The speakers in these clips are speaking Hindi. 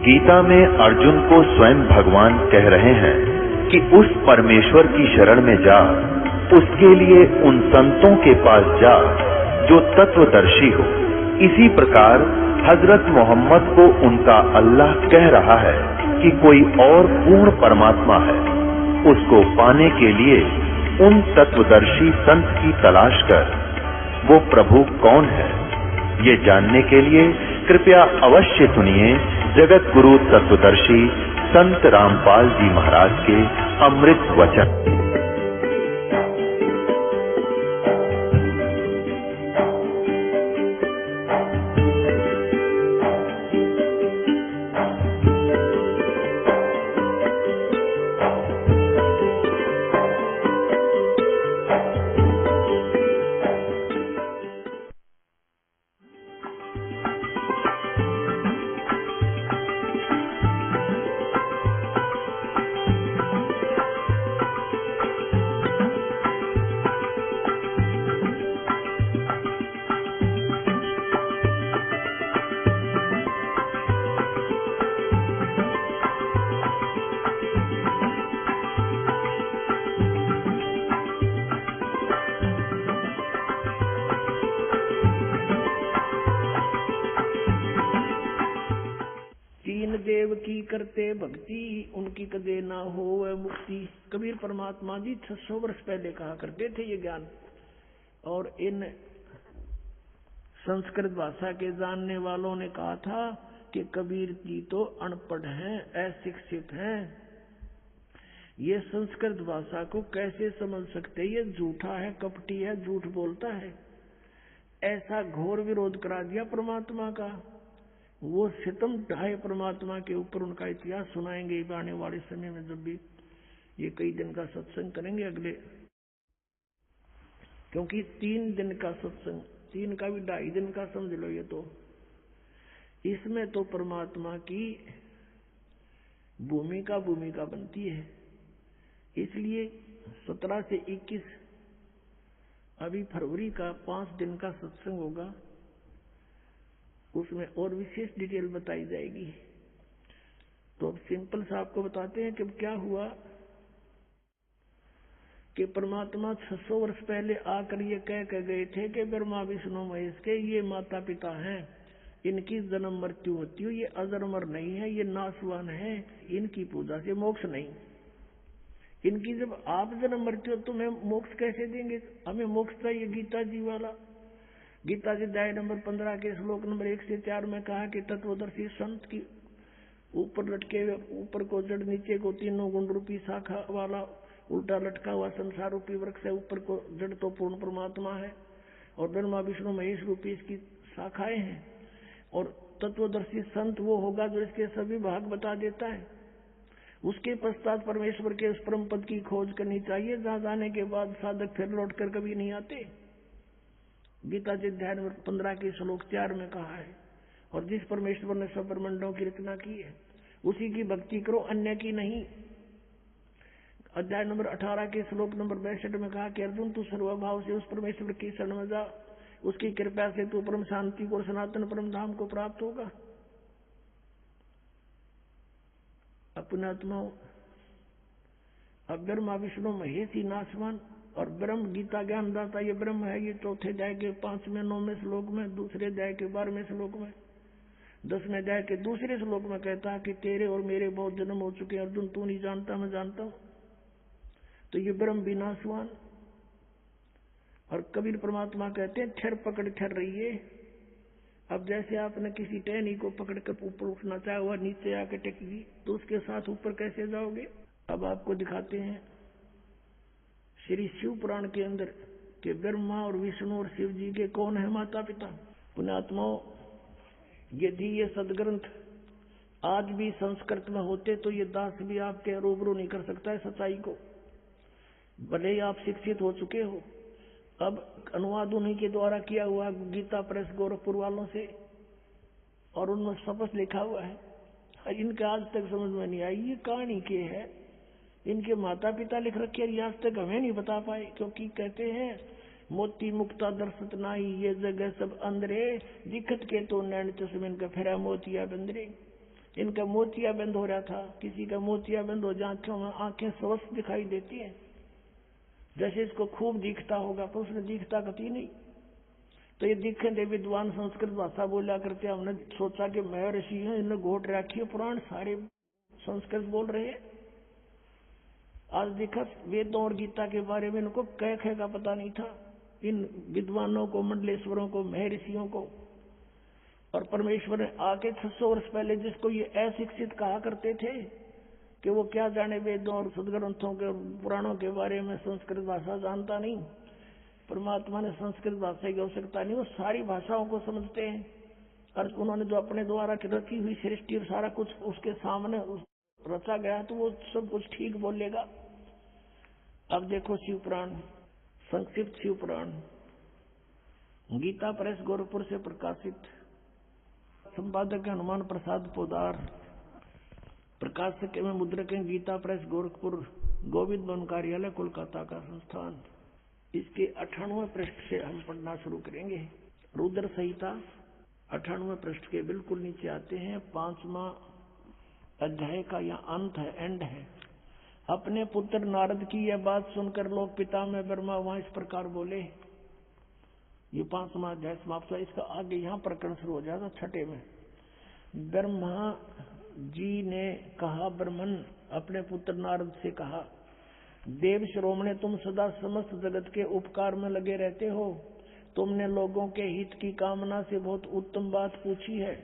गीता में अर्जुन को स्वयं भगवान कह रहे हैं कि उस परमेश्वर की शरण में जा, उसके लिए उन संतों के पास जा जो तत्वदर्शी हो। इसी प्रकार हजरत मोहम्मद को उनका अल्लाह कह रहा है कि कोई और पूर्ण परमात्मा है। उसको पाने के लिए उन तत्वदर्शी संत की तलाश कर। वो प्रभु कौन है, ये जानने के लिए कृपया अवश्य सुनिए जगत गुरु तत्वदर्शी संत रामपाल जी महाराज के अमृत वचन। देव की करते भक्ति, उनकी कदे ना हो वह मुक्ति। कबीर परमात्मा जी 600 वर्ष पहले कहा करते थे ये ज्ञान। और इन संस्कृत भाषा के जानने वालों ने कहा था कि कबीर जी तो अनपढ़ हैं, अशिक्षित हैं, ये संस्कृत भाषा को कैसे समझ सकते, ये झूठा है, कपटी है, झूठ बोलता है। ऐसा घोर विरोध करा दिया परमात्मा का। वो सितम ढाए परमात्मा के ऊपर। उनका इतिहास सुनाएंगे आने वाले समय में, जब भी ये कई दिन का सत्संग करेंगे अगले, क्योंकि 3 दिन का सत्संग, 3 का भी 2.5 दिन का समझ लो। ये तो इसमें तो परमात्मा की भूमिका बनती है। इसलिए 17 से 21 अभी फरवरी का 5 दिन का सत्संग होगा, उसमें और विशेष डिटेल बताई जाएगी। तो अब सिंपल सा आपको बताते हैं कि क्या हुआ कि परमात्मा 600 वर्ष पहले आकर ये कह गए थे कि ब्रह्मा विष्णु महेश के ये माता पिता हैं, इनकी जन्म मृत्यु होती है, ये अजरमर नहीं है, ये नाशवान है, इनकी पूजा से मोक्ष नहीं। इनकी जब आप जन्म मृत्यु तो हमें मोक्ष कैसे देंगे? हमें मोक्ष चाहिए गीता जी वाला। गीता जी अध्याय नंबर 15 के श्लोक नंबर 1 से 4 में कहा कि तत्वदर्शी संत की ऊपर लटके हुए, ऊपर को जड़, नीचे को तीनों गुण रूपी शाखा वाला उल्टा लटका हुआ संसार रूपी वृक्ष है। ऊपर को जड़ तो पूर्ण परमात्मा है और ब्रह्मा विष्णु महेश रूपी इसकी शाखाएं हैं। और तत्वदर्शी संत वो होगा जो इसके सभी भाग बता देता है। उसके पश्चात परमेश्वर के उस परम पद की खोज करनी चाहिए, जहां जाने के बाद साधक फिर लौट कर कभी नहीं आते। गीता जी अध्याय नंबर 15 के श्लोक 4 में कहा है। और जिस परमेश्वर ने सब ब्रह्मांडों की रचना की है, उसी की भक्ति करो, अन्य की नहीं। अध्याय नंबर 18 के श्लोक नंबर 62 में कहा कि अर्जुन तू सर्वभाव से उस परमेश्वर की शरण में जा, उसकी कृपा से तू परम शांति को और सनातन परम धाम को प्राप्त होगा। अपने आत्माओं, अब ब्रह्मा विष्णु महेश ही नाशवान और ब्रह्म गीता ज्ञानदाता ये ब्रह्म है। ये चौथे अध्याय के 5वें 9वें श्लोक में, दूसरे अध्याय के 12वें श्लोक में, 10वें अध्याय के दूसरे श्लोक में कहता है कि तेरे और मेरे बहुत जन्म हो चुके हैं अर्जुन, तू नहीं जानता मैं जानता हूं। तो ये ब्रह्म भी नाशवान। और कबीर परमात्मा कहते हैं ठहर पकड़ ठहर रहिए। अब जैसे आपने किसी टहनी को पकड़कर ऊपर उठना चाहा हुआ, नीचे आके टेक दी, तो उसके साथ ऊपर कैसे जाओगे? अब आपको दिखाते हैं श्री शिव पुराण के अंदर कि ब्रह्मा और विष्णु और शिव जी के कौन है माता पिता। पुण्यात्माओं, यदि ये सदग्रंथ आज भी संस्कृत में होते तो ये दास भी आपके रूबरू नहीं कर सकता है सच्चाई को, भले ही आप शिक्षित हो चुके हो। अब अनुवाद उन्हीं के द्वारा किया हुआ गीता प्रेस गोरखपुर वालों से, और उनमें शपथ लिखा हुआ है। इनके आज तक समझ में नहीं आई ये कहानी के है। इनके माता पिता लिख रखे हैं, आज तक हमें नहीं बता पाए, क्योंकि कहते हैं मोती मुक्ता दर्शत नाई, ये जगह सब अंदरे दिखत के तो नैन चश्मिन का फेरा मोतिया बंदरे। इनका मोतियाबिंद हो रहा था, किसी का मोतियाबिंद हो जाए आंखों में, आंखें स्वस्थ दिखाई देती हैं, जैसे इसको खूब दिखता होगा, पर उसने दिखता कभी नहीं। तो ये दिखे दे विद्वान संस्कृत भाषा बोला करते, हमने सोचा कि मैं ऋषि हूं, इन्हें घोट रखी है, पुराण सारे संस्कृत बोल रहे हैं। आज देखा वेदों और गीता के बारे में इनको कह का पता नहीं था, इन विद्वानों को, मंडलेश्वरों को, महर्षियों को। और परमेश्वर ने आके 600 वर्ष पहले जिसको ये अशिक्षित कहा करते थे कि वो क्या जाने वेदों और सदग्रंथों के पुराणों के बारे में, संस्कृत भाषा जानता नहीं, परमात्मा ने संस्कृत भाषा की आवश्यकता नहीं, वो सारी भाषाओं को समझते हैं। और उन्होंने जो अपने द्वारा रची हुई सृष्टि और सारा कुछ उसके सामने रचा गया, तो वो सब कुछ ठीक बोलेगा। अब देखो शिव पुराण, संक्षिप्त शिव पुराण, गीता प्रेस गोरखपुर से प्रकाशित, संपादक हनुमान प्रसाद पोदार, प्रकाशक एवं मुद्रक गीता प्रेस गोरखपुर, गोविंद भवन कार्यालय कोलकाता का संस्थान। इसके 98वें पृष्ठ से हम पढ़ना शुरू करेंगे। रुद्र संहिता 98वें पृष्ठ के बिल्कुल नीचे आते हैं। 5वां अध्याय का यह अंत है, एंड है। अपने पुत्र नारद की यह बात सुनकर लोक पिता में ब्रह्मा वहां इस प्रकार बोले। ये 5वां अध्याय समाप्त हुआ। इसका आगे यहाँ प्रकरण शुरू हो जाएगा 6ठे में। ब्रह्मा जी ने कहा, ब्रह्मन अपने पुत्र नारद से कहा, देव श्रोमणे, तुम सदा समस्त जगत के उपकार में लगे रहते हो। तुमने लोगों के हित की कामना से बहुत उत्तम बात पूछी है।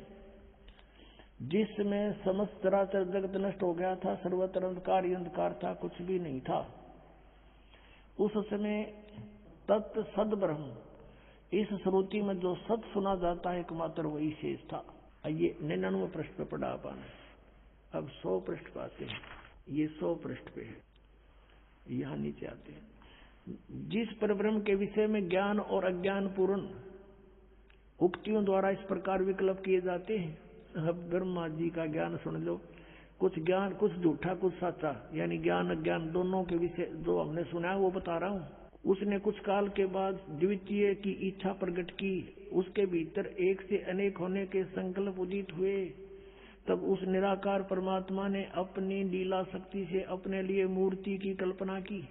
जिसमें समस्त चराचर जगत नष्ट हो गया था, सर्वत्र अंधकार ही अंधकार था, कुछ भी नहीं था। उस समय तत् सद ब्रह्म, इस श्रुति में जो सत सुना जाता है एकमात्र वही शेष था। ये 99वें पृष्ठ पे पढ़ा पाना। अब 100 पृष्ठ पे आते हैं। ये 100 पृष्ठ पे है, यहाँ नीचे आते हैं। जिस परब्रह्म के विषय में ज्ञान और अज्ञान पूर्ण उक्तियों द्वारा इस प्रकार विकल्प किए जाते हैं। अब ब्रह्मा जी का ज्ञान सुन लो। कुछ ज्ञान, कुछ झूठा, कुछ सच्चा, यानी ज्ञान अज्ञान दोनों के विषय जो हमने सुना है वो बता रहा हूँ। उसने कुछ काल के बाद द्वितीय की इच्छा प्रकट की। उसके भीतर एक से अनेक होने के संकल्प उदित हुए। तब उस निराकार परमात्मा ने अपनी लीला शक्ति से अपने लिए मूर्ति की कल्पना की।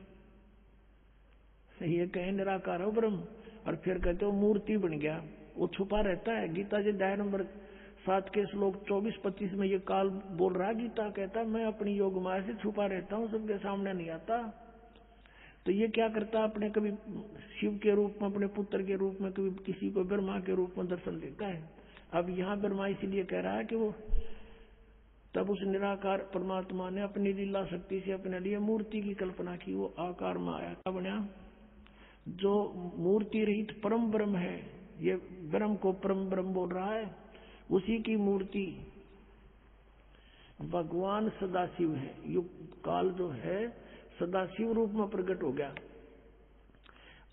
ये कहे निराकार हो ब्रह्म, और फिर कहते हो मूर्ति बन गया। वो छुपा रहता है। गीता जी अध्याय नंबर 7 के श्लोक 24-25 में ये काल बोल रहा है। गीता कहता है मैं अपनी योग माया से छुपा रहता हूँ, सबके सामने नहीं आता। तो ये क्या करता है, अपने कभी शिव के रूप में, अपने पुत्र के रूप में, कभी किसी को ब्रह्मा के रूप में दर्शन देता है। अब यहाँ ब्रह्मा इसलिए कह रहा है कि वो तब उस निराकार परमात्मा ने अपनी लीला शक्ति से अपने लिए मूर्ति की कल्पना की। वो आकार में आया, क्या बना? जो मूर्ति रहित परम ब्रह्म है, ये ब्रह्म को परम ब्रह्म बोल रहा है, उसी की मूर्ति भगवान सदाशिव है। युग काल जो है सदाशिव रूप में प्रकट हो गया।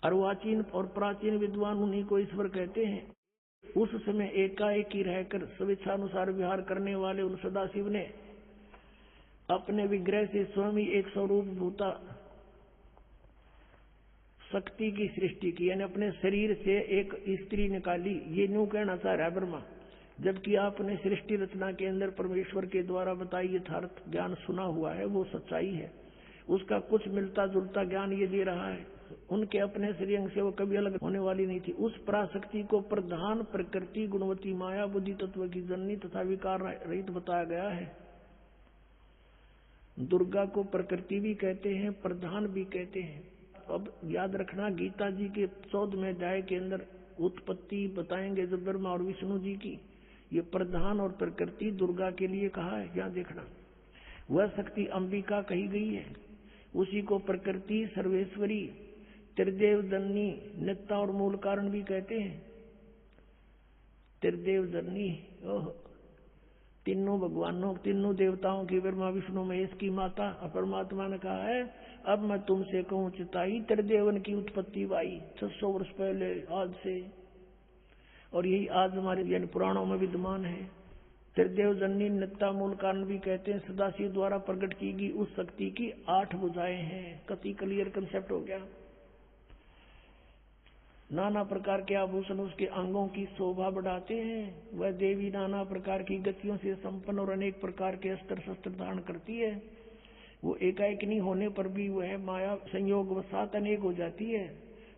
अर्वाचीन और प्राचीन विद्वान उन्हीं को ईश्वर कहते हैं। उस समय एकाएक ही रहकर स्वेच्छानुसार विहार करने वाले उन सदाशिव ने अपने विग्रह से स्वयं ही एक स्वरूप भूता शक्ति की सृष्टि की, यानी अपने शरीर से एक स्त्री निकाली। ये न्यू कहना चाह रहा है ब्रह्मा, जबकि आपने सृष्टि रचना के अंदर परमेश्वर के द्वारा बताई यथार्थ ज्ञान सुना हुआ है, वो सच्चाई है। उसका कुछ मिलता जुलता ज्ञान ये दे रहा है। उनके अपने श्रेयंग से वो कभी अलग होने वाली नहीं थी। उस पराशक्ति को प्रधान प्रकृति गुणवती माया बुद्धि तत्व की जननी तथा विकार रहित बताया गया है। दुर्गा को प्रकृति भी कहते हैं, प्रधान भी कहते हैं। अब याद रखना, गीता जी के 14वें अध्याय के अंदर उत्पत्ति बताएंगे जब ब्रह्मा और विष्णु जी की, ये प्रधान और प्रकृति दुर्गा के लिए कहा है। यहाँ देखना, वह शक्ति अंबिका कही गई है। उसी को प्रकृति, सर्वेश्वरी, त्रिदेव जननी, नित्ता और मूल कारण भी कहते हैं। त्रिदेव जननी, तीनों भगवानों, तीनों देवताओं की, ब्रह्मा विष्णु महेश की माता। परमात्मा ने कहा है, अब मैं तुमसे कहूँ चिताई, त्रिदेवन की उत्पत्ति हुई 600 वर्ष पहले आज से, और यही आज हमारे यानी पुराणों में विद्यमान है। त्रिदेव जननी, नित्ता, मूल कारण भी कहते हैं। सदाशिव द्वारा प्रकट की गई उस शक्ति की 8 भुजाएं हैं। कति क्लियर कंसेप्ट हो गया। नाना प्रकार के आभूषण उसके अंगों की शोभा बढ़ाते हैं। वह देवी नाना प्रकार की गतियों से संपन्न और अनेक प्रकार के अस्त्र शस्त्र धारण करती है। वो एकाएक नहीं होने पर भी वह माया संयोग वसात अनेक हो जाती है।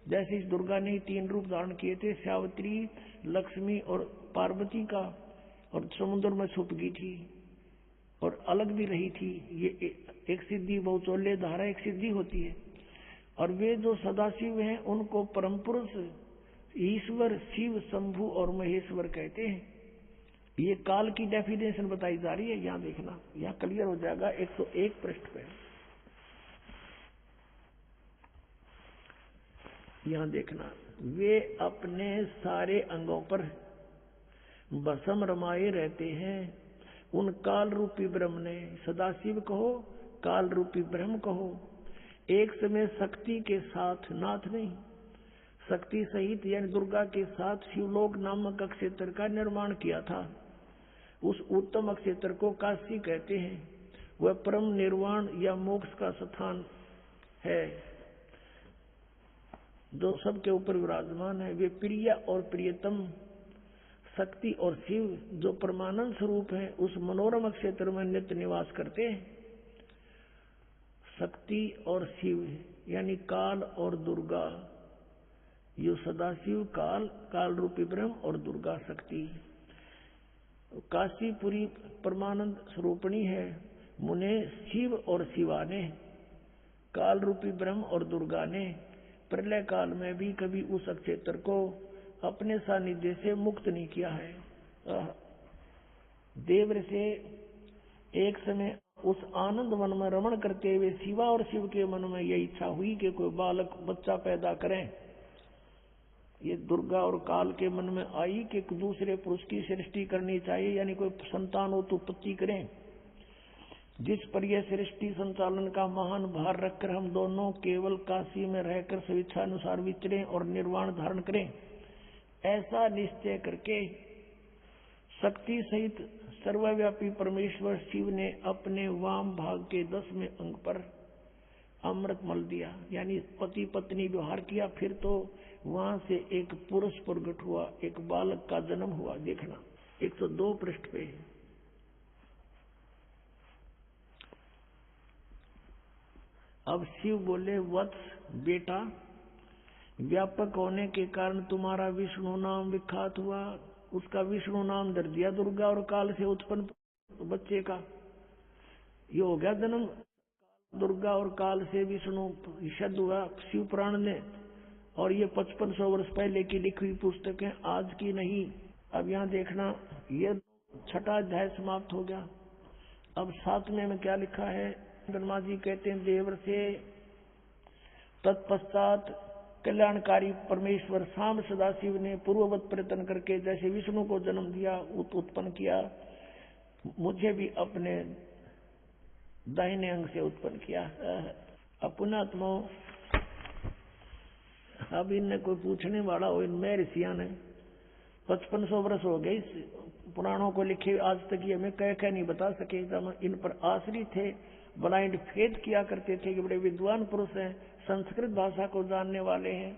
जैसे इस दुर्गा ने 3 रूप धारण किए थे, सावित्री, लक्ष्मी और पार्वती का, और समुद्र में छुप गई थी और अलग भी रही थी। ये एक सिद्धि बहुचोल्य धारा एक सिद्धि होती है। और वे जो सदाशिव हैं उनको परम पुरुष ईश्वर, शिव, शंभु और महेश्वर कहते हैं। ये काल की डेफिनेशन बताई जा रही है। यहाँ देखना, यहाँ क्लियर हो जाएगा 101 पृष्ठ पे। यहाँ देखना, वे अपने सारे अंगों पर भस्म रमाए रहते हैं। उन काल रूपी ब्रह्म ने, सदाशिव कहो, काल रूपी ब्रह्म कहो, एक समय शक्ति के साथ, नाथ नहीं, शक्ति सहित यानी दुर्गा के साथ शिवलोक नामक क्षेत्र का निर्माण किया था। उस उत्तम क्षेत्र को काशी कहते हैं। वह परम निर्वाण या मोक्ष का स्थान है जो सबके ऊपर विराजमान है। वे प्रिय और प्रियतम शक्ति और शिव जो परमानंद स्वरूप है उस मनोरम क्षेत्र में नित्य निवास करते हैं। शक्ति और शिव यानी काल और दुर्गा, यो सदाशिव काल, काल रूपी ब्रह्म और दुर्गा शक्ति। काशीपुरी परमानंद स्वरूपणी है। मुने शिव और शिवा ने, काल रूपी ब्रह्म और दुर्गा ने प्रलय काल में भी कभी उस क्षेत्र को अपने सानिध्य से मुक्त नहीं किया है। देवर से एक समय उस आनंद वन में रमण करते हुए शिवा और शिव के मन में यह इच्छा हुई कि कोई बालक बच्चा पैदा करें। ये दुर्गा और काल के मन में आई कि दूसरे पुरुष की सृष्टि करनी चाहिए, यानी कोई संतान उत्पत्ति करें। जिस पर यह सृष्टि संचालन का महान भार रखकर हम दोनों केवल काशी में रहकर स्वेच्छानुसार विचरें और निर्वाण धारण करें, ऐसा निश्चय करके शक्ति सहित सर्वव्यापी परमेश्वर शिव ने अपने वाम भाग के 10वें अंग पर अमृत मल दिया, यानी पति पत्नी व्यवहार किया। फिर तो वहां से एक पुरुष प्रकट हुआ, एक बालक का जन्म हुआ। देखना 102 पृष्ठ पे। अब शिव बोले, वत्स बेटा, व्यापक होने के कारण तुम्हारा विष्णु नाम विख्यात हुआ। उसका विष्णु नाम धर दिया दुर्गा और काल से उत्पन्न बच्चे का। ये हो गया जन्म दुर्गा और काल से विष्णु शब्द हुआ शिव पुराण ने। और ये 5500 वर्ष पहले की लिखी हुई पुस्तक है, आज की नहीं। अब यहाँ देखना, ये 6वां अध्याय समाप्त हो गया। अब 7वें में क्या लिखा है? ब्रह्मा जी कहते हैं देवर से तत्पश्चात कल्याणकारी परमेश्वर शाम सदाशिव ने पूर्ववत प्रयत्न करके जैसे विष्णु को जन्म दिया, उत्पन्न किया, मुझे भी अपने दाहिने अंग से उत्पन्न किया। अपनात्मा अब इनने कोई पूछने वाला हो, इनमें ऋषिया ने 5500 वर्ष हो गए इस पुराणों को लिखे, आज तक ये हमें कह नहीं बता सके। इन पर आश्रित थे, ब्लाइंड फेथ किया करते थे कि बड़े विद्वान पुरुष हैं, संस्कृत भाषा को जानने वाले हैं,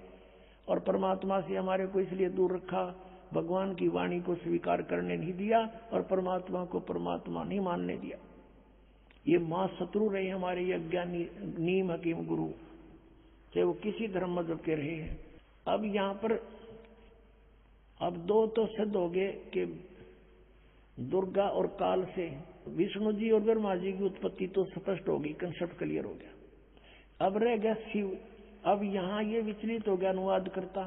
और परमात्मा से हमारे को इसलिए दूर रखा, भगवान की वाणी को स्वीकार करने नहीं दिया और परमात्मा को परमात्मा नहीं मानने दिया। ये मां शत्रु रहे हमारे ये अज्ञानी नीम हकीम गुरु, चाहे वो किसी धर्म मजहब के रहे हैं। अब यहाँ पर अब 2 तो सिद्ध हो गए कि दुर्गा और काल से विष्णु जी और ब्रह्मा जी की उत्पत्ति तो स्पष्ट होगी, कंसेप्ट क्लियर हो गया। अब रह गया शिव। अब यहाँ ये विचलित हो गया अनुवाद करता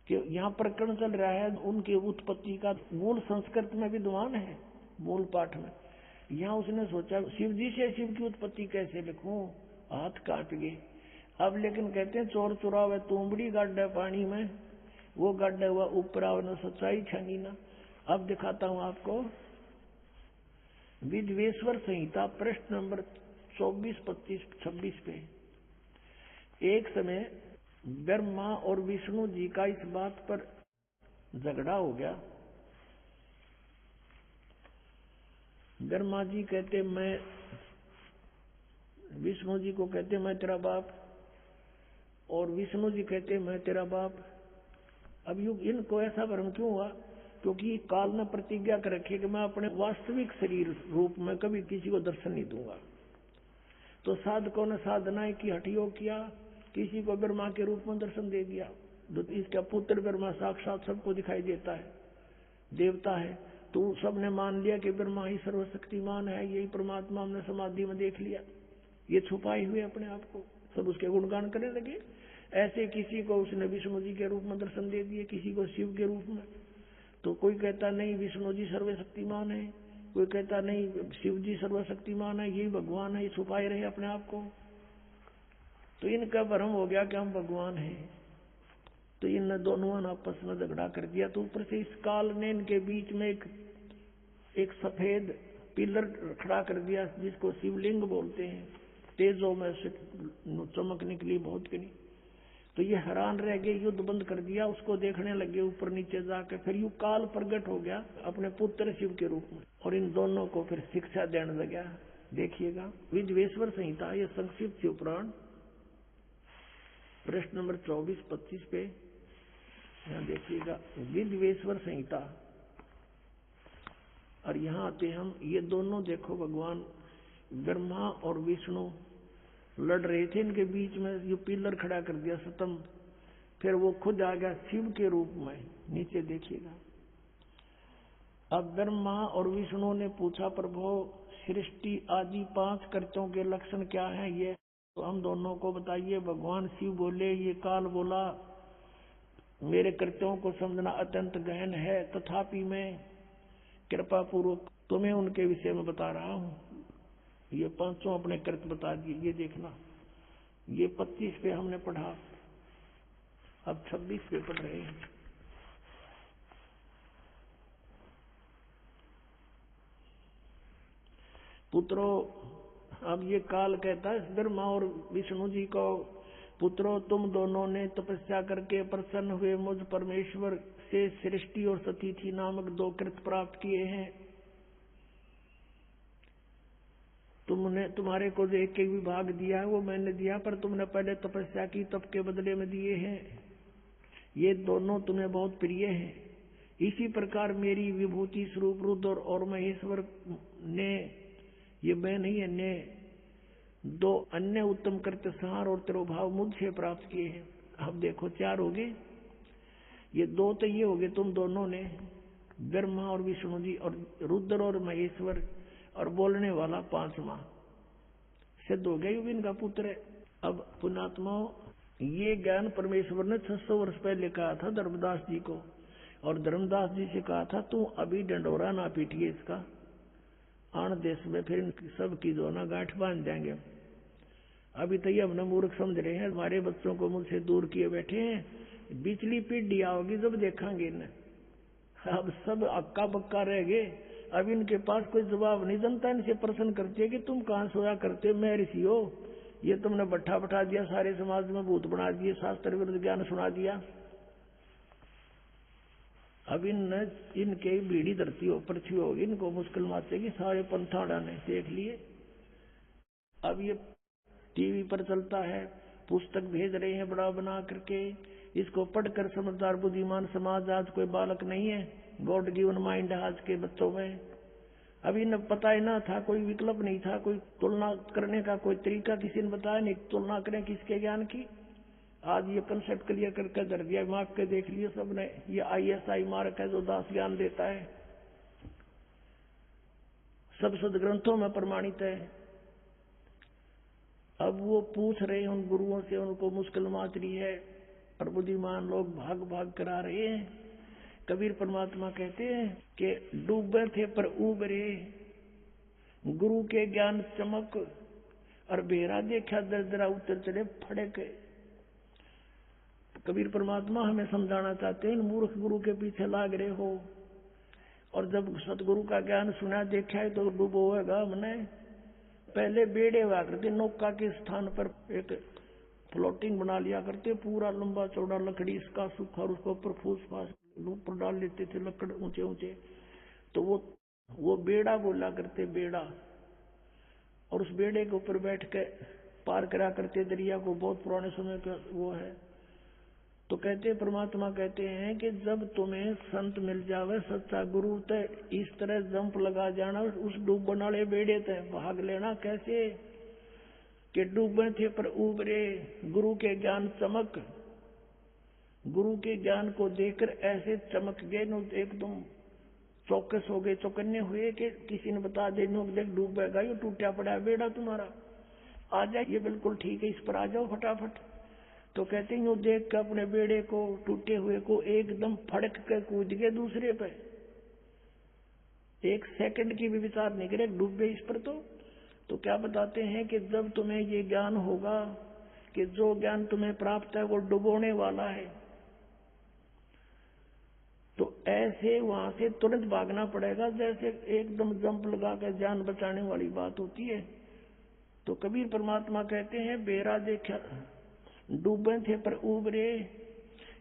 कि यहाँ प्रकरण चल रहा है उनकी उत्पत्ति का, मूल संस्कृत में विद्वान है मूल पाठ में। यहाँ उसने सोचा शिव जी से शिव की उत्पत्ति कैसे लिखूं, हाथ काट गए। अब लेकिन कहते हैं चोर चुरावे तुमड़ी गड्ढा पानी में, वो गड्ढा हुआ ऊपर आवना सच्चाई छानी ना। अब दिखाता हूं आपको विद्वेश्वर संहिता पृष्ठ नंबर 24, 25, 26 पे। एक समय ब्रह्मा और विष्णु जी का इस बात पर झगड़ा हो गया। ब्रह्मा जी कहते मैं, विष्णु जी को कहते मैं तेरा बाप, और विष्णु जी कहते मैं तेरा बाप। अब इनको ऐसा भ्रम क्यों हुआ? क्योंकि काल ने प्रतिज्ञा कर रखी है कि मैं अपने वास्तविक शरीर रूप में कभी किसी को दर्शन नहीं दूंगा। तो साधकों ने साधनाएं की, हठयोग किया, किसी को ब्रह्मा के रूप में दर्शन दे दिया। इसका पुत्र ब्रह्मा साक्षात सबको दिखाई देता है, देवता है। तो सबने मान लिया कि ब्रह्मा ही सर्वशक्तिमान है, यही परमात्मा हमने समाधि में देख लिया, ये छुपाए हुए अपने आप को, सब उसके गुणगान करने लगे। ऐसे किसी को उसने विष्णु जी के रूप में दर्शन दे दिए, किसी को शिव के रूप में। तो कोई कहता नहीं विष्णु जी सर्वशक्तिमान है, कोई कहता नहीं शिव जी सर्वशक्तिमान है, यही भगवान है, ये छुपाए रहे अपने आप को। तो इनका भ्रम हो गया कि हम भगवान हैं। तो इन दोनों ने आपस में झगड़ा कर दिया। तो ऊपर से इस काल ने इनके बीच में एक सफेद पिलर खड़ा कर दिया, जिसको शिवलिंग बोलते हैं। तेजों में से चमक निकली बहुत की नहीं। तो ये हैरान रह गए, युद्ध बंद कर दिया, उसको देखने लगे ऊपर नीचे जाकर। फिर यू काल प्रकट हो गया अपने पुत्र शिव के रूप में, और इन दोनों को फिर शिक्षा देने लगा। देखिएगा विद्वेश्वर संहिता, ये संक्षिप्त शिव पुराण, प्रश्न नंबर 24-25 पे यहाँ देखिएगा विद्वेश्वर संहिता। और यहाँ आते हम, ये दोनों देखो भगवान ब्रह्मा और विष्णु लड़ रहे थे, इनके बीच में ये पिलर खड़ा कर दिया स्तंभ। फिर वो खुद आ गया शिव के रूप में। नीचे देखिएगा, अब ब्रह्मा और विष्णु ने पूछा प्रभु सृष्टि आदि 5 कृत्यों के लक्षण क्या हैं? ये तो हम दोनों को बताइए। भगवान शिव बोले, ये काल बोला मेरे कृत्यों को समझना अत्यंत गहन है, तथापि मैं कृपा पूर्वक तुम्हें उनके विषय में बता रहा हूँ। ये 5 अपने कृत्य बता दिए। ये देखना, ये 25 पे हमने पढ़ा, अब 26 पे पढ़ रहे हैं। पुत्रों, अब ये काल कहता है ब्रह्मा और विष्णु जी को, पुत्रों तुम दोनों ने तपस्या करके प्रसन्न हुए मुझ परमेश्वर से सृष्टि और सतीथि नामक 2 कृत्य प्राप्त किए हैं। तुमने, तुम्हारे को जो एक विभाग दिया है वो मैंने दिया, पर तुमने पहले तपस्या की, तप के बदले में दिए हैं। ये दोनों तुम्हें बहुत प्रिय हैं। इसी प्रकार मेरी विभूति स्वरूप रुद्र और महेश्वर ने, ये मैं नहीं है, ने 2 अन्य उत्तम कृत्य संहार और तिरोभाव मुझसे प्राप्त किए हैं। अब देखो 4 हो गए, ये 2 तो ये हो गए तुम दोनों ने, ब्रह्मा और विष्णु जी, और रुद्र और महेश्वर, और बोलने वाला 5वां सिद्ध हो गया, युग इनका पुत्र है। अब पुण्यात्माओं, ये ज्ञान परमेश्वर ने 600 वर्ष पहले कहा था धर्मदास जी को, और धर्मदास जी से कहा था तू अभी डंडोरा ना पीटिए इसका, आन देश में फिर सब की जो ना गांठ बांध जाएंगे। अभी तो ये हमने मूर्ख समझ रहे हैं, हमारे बच्चों को मुझसे दूर किए बैठे हैं। बिचली पीढ़ी आओगी जब देखेंगे इन्हें। अब सब अक्का बक्का रह गए, अब इनके पास कोई जवाब नहीं। जनता इनसे प्रश्न करती है कि तुम कहाँ सोया करते, मैं ऋषि हो, ये तुमने बैठा बैठा दिया, सारे समाज में भूत बना दिए, शास्त्र विरुद्ध ज्ञान सुना दिया। अब इनके बीड़ी धरती हो, पृथ्वी होगी, इनको मुश्किल माचेगी। सारे पंथाड़ा ने देख लिए। अब ये टीवी पर चलता है, पुस्तक भेज रहे हैं बड़ा बना करके, इसको पढ़कर समझदार बुद्धिमान समाज आज कोई बालक नहीं है। गॉड गिवन माइंड है आज के बच्चों में। अभी न पता ही ना था, कोई विकल्प नहीं था, कोई तुलना करने का कोई तरीका किसी ने बताया नहीं, तुलना करें किसके ज्ञान की। आज ये कंसेप्ट क्लियर करके धर दिया, मार्क के देख लिए सबने। ये ISI मार्क है जो दास ज्ञान देता है, सब सदग्रंथों में प्रमाणित है। अब वो पूछ रहे हैं उन गुरुओं से, उनको मुश्किल माच रही है, और बुद्धिमान लोग भाग भाग करा रहे हैं। कबीर परमात्मा कहते हैं कि डूबे थे पर उबरे, गुरु के ज्ञान चमक, और बेरा देखा दरदरा उतर चले फड़क। कबीर परमात्मा हमें समझाना चाहते हैं, मूर्ख गुरु के पीछे लाग रहे हो, और जब सतगुरु का ज्ञान सुना देखा है तो डूबो होगा हमने। पहले बेड़े हुआ करते, नौका के स्थान पर एक फ्लोटिंग बना लिया करते, पूरा लंबा चौड़ा लकड़ी इसका सूखा, और उसको ऊपर फूस फास ऊपर डाल लेते थे, लकड़ ऊंचे ऊंचे, तो वो बेड़ा बोला करते, बेड़ा। और उस बेड़े के ऊपर बैठ के पार करा करते दरिया को, बहुत पुराने समय का वो है। तो कहते परमात्मा कहते हैं कि जब तुम्हें संत मिल जावे, सच्चा गुरु, तो इस तरह जंप लगा जाना उस डूबने वाले बेड़े तय भाग लेना। कैसे कि डूबे थे पर उबरे, गुरु के ज्ञान चमक, गुरु के ज्ञान को देखकर ऐसे चमक गए नो, एकदम चौकस हो गए, चौकन्ने हुए कि किसी ने बता दे नो देख डूबेगा, ये टूटा पड़ा है बेड़ा तुम्हारा, आ जाए, ये बिल्कुल ठीक है, इस पर आ जाओ फटाफट। तो कहते हैं यूं देख कर अपने बेड़े को, टूटे हुए को एकदम फड़क कर कूद गए दूसरे पे, एक सेकंड की भी विचार नहीं करे, डूबे इस पर। तो क्या बताते हैं कि जब तुम्हें ये ज्ञान होगा कि जो ज्ञान तुम्हें प्राप्त है वो डुबोने वाला है, तो ऐसे वहां से तुरंत भागना पड़ेगा, जैसे एकदम जंप लगा कर जान बचाने वाली बात होती है। तो कबीर परमात्मा कहते हैं बेरा देखा डूबे थे पर उबरे,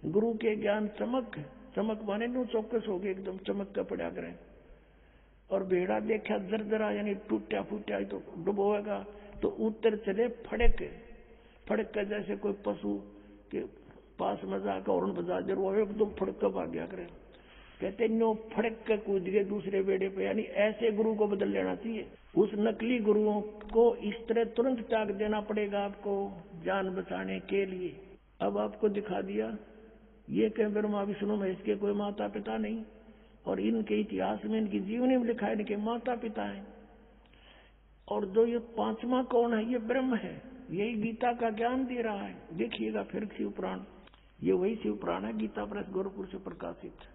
गुरु के ज्ञान चमक, चमक माने नो चौकस हो गए, एकदम चमक का पड़ा करें। और बेड़ा देखा दरदरा, यानी टूटा फूटा तो डुबोएगा, तो उत्तर चले फड़क, फड़क कर जैसे कोई पशु के पास में जाकर हॉर्न बजा दे, वो एकदम फड़क कर भाग गया करे। कहते नो फड़क कर कूद गए दूसरे बेड़े पे, यानी ऐसे गुरु को बदल लेना चाहिए। उस नकली गुरुओं को इस तरह तुरंत त्याग देना पड़ेगा आपको जान बचाने के लिए। अब आपको दिखा दिया ये कह ब्रह्मा विष्णु महेश के कोई माता पिता नहीं, और इनके इतिहास में, इनकी जीवनी में लिखा है इनके माता पिता हैं। और जो ये पांचवा कौन है, ये ब्रह्म है, यही गीता का ज्ञान दे रहा है। देखिएगा फिर शिव पुराण, ये वही शिव पुराण है, गीता प्रेस गोरखपुर से प्रकाशित।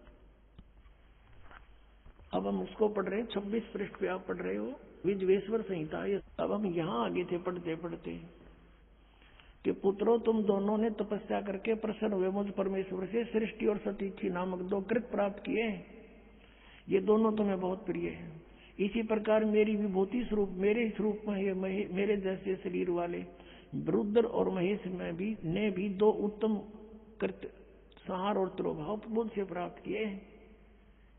अब हम उसको पढ़ रहे हैं, 26 पृष्ठ पे आप पढ़ रहे हो, विजवेश्वर संहिता। अब हम यहाँ आगे थे पढ़ते पढ़ते कि पुत्रों तुम दोनों ने तपस्या करके प्रसन्न हुए मुझ परमेश्वर से सृष्टि और सतीथि नामक 2 कृत प्राप्त किए, ये दोनों तुम्हें बहुत प्रिय हैं। इसी प्रकार मेरी विभूति स्वरूप, मेरे स्वरूप में ये मेरे जैसे शरीर वाले रुद्र और महेश में भी ने भी 2 उत्तम कृत संहार और तिरोभाव मुझ से प्राप्त किए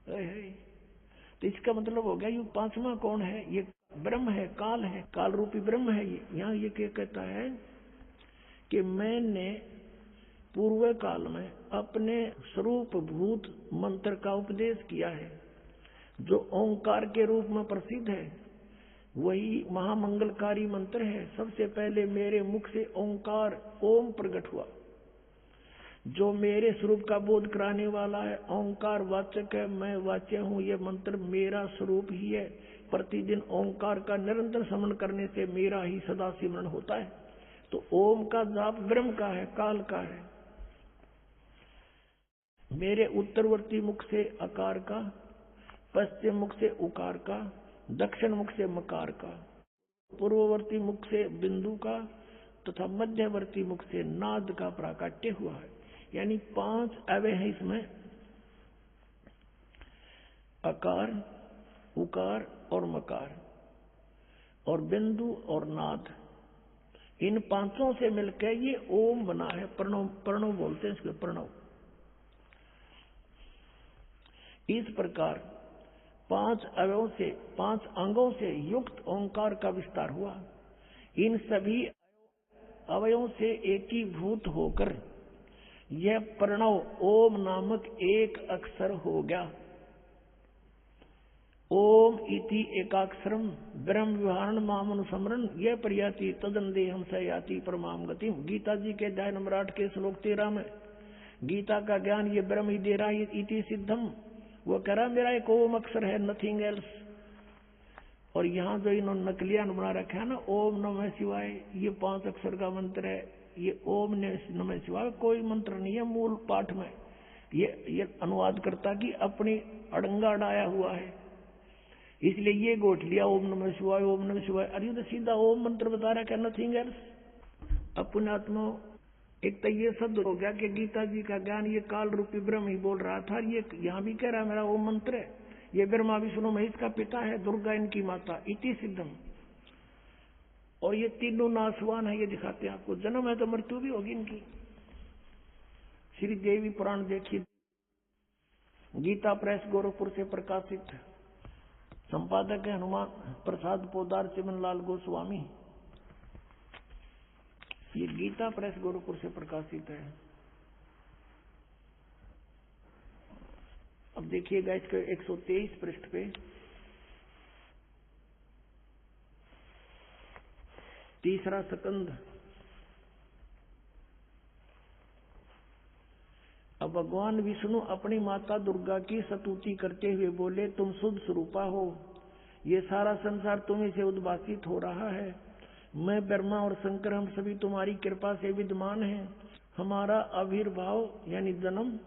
हैं। तो इसका मतलब हो गया ये पांचवा कौन है, ये ब्रह्म है, काल है, काल रूपी ब्रह्म है। यहाँ ये क्या कहता है कि मैंने पूर्व काल में अपने स्वरूप भूत मंत्र का उपदेश किया है, जो ओंकार के रूप में प्रसिद्ध है, वही महामंगलकारी मंत्र है। सबसे पहले मेरे मुख से ओंकार ओम प्रकट हुआ, जो मेरे स्वरूप का बोध कराने वाला है। ओंकार वाचक है, मैं वाच्य हूँ, ये मंत्र मेरा स्वरूप ही है। प्रतिदिन ओंकार का निरंतर स्मरण करने से मेरा ही सदा सिमरण होता है। तो ओम का जाप ब्रह्म का है, काल का है। मेरे उत्तरवर्ती मुख से अकार का, पश्चिम मुख से उकार का, दक्षिण मुख से मकार का, पूर्ववर्ती मुख से बिंदु का तथा मध्यवर्ती मुख से नाद का प्राकट्य हुआ है। यानी 5 अवय हैं इसमें, अकार, उकार और मकार और बिंदु और नाद। इन 5 से मिलकर ये ओम बना है। प्रणव, प्रणव बोलते हैं इसको, प्रणव। इस प्रकार 5 अवयों से, 5 अंगों से युक्त ओंकार का विस्तार हुआ। इन सभी अवयों से एकीभूत होकर यह प्रणव ओम नामक एक अक्षर हो गया। ओम इति एकाक्षरम ब्रह्म विहारण मामनुसमरण यह प्रयाति तदन्देहम सयाति परमाम गतिम। गीता जी के अध्याय नंबर 8 के श्लोक 13 में गीता का ज्ञान ये ब्रह्म ही दे रहा है। इति सिद्धम, वो कह रहा मेरा एक ओम अक्षर है, नथिंग एल्स। और यहाँ जो इन्होंने नकलियां बना रखा है ना, ओम नमः शिवाय, ये 5 अक्षर का मंत्र है। ये ओम नमः शिवाय कोई मंत्र नहीं है मूल पाठ में। ये अनुवादकर्ता की अपनी अड़ंगा अड़ाया हुआ है, इसलिए ये गोठ लिया ओम नमः शिवाय, ओम नमः शिवाय। अरे तो सीधा ओम मंत्र बता रहा है, नथिंग एल्स। अपने आत्मा एक तो ये शब्द हो गया कि गीता जी का ज्ञान ये काल रूपी ब्रह्म ही बोल रहा था। ये यहाँ भी कह रहा है मेरा ओम मंत्र है, ये ब्रह्मा विष्णु महेश का पिता है, दुर्गा इनकी माता, इति सिद्धम। और ये तीनों नासवान है, ये दिखाते हैं आपको। जन्म है तो मृत्यु भी होगी इनकी। श्री देवी पुराण देखिए, गीता प्रेस गोरखपुर से प्रकाशित। संपादक है हनुमान प्रसाद पोदार चिमन लाल गोस्वामी। ये गीता प्रेस गोरखपुर से प्रकाशित है। अब देखिएगा इसके 123 पृष्ठ पे तीसरा स्कंद। अब भगवान विष्णु अपनी माता दुर्गा की स्तुति करते हुए बोले, तुम शुद्ध स्वरूपा हो, ये सारा संसार तुम्हीं से उद्भासित हो रहा है। मैं ब्रह्मा और शंकर हम सभी तुम्हारी कृपा से विद्यमान हैं। हमारा आविर्भाव यानी जन्म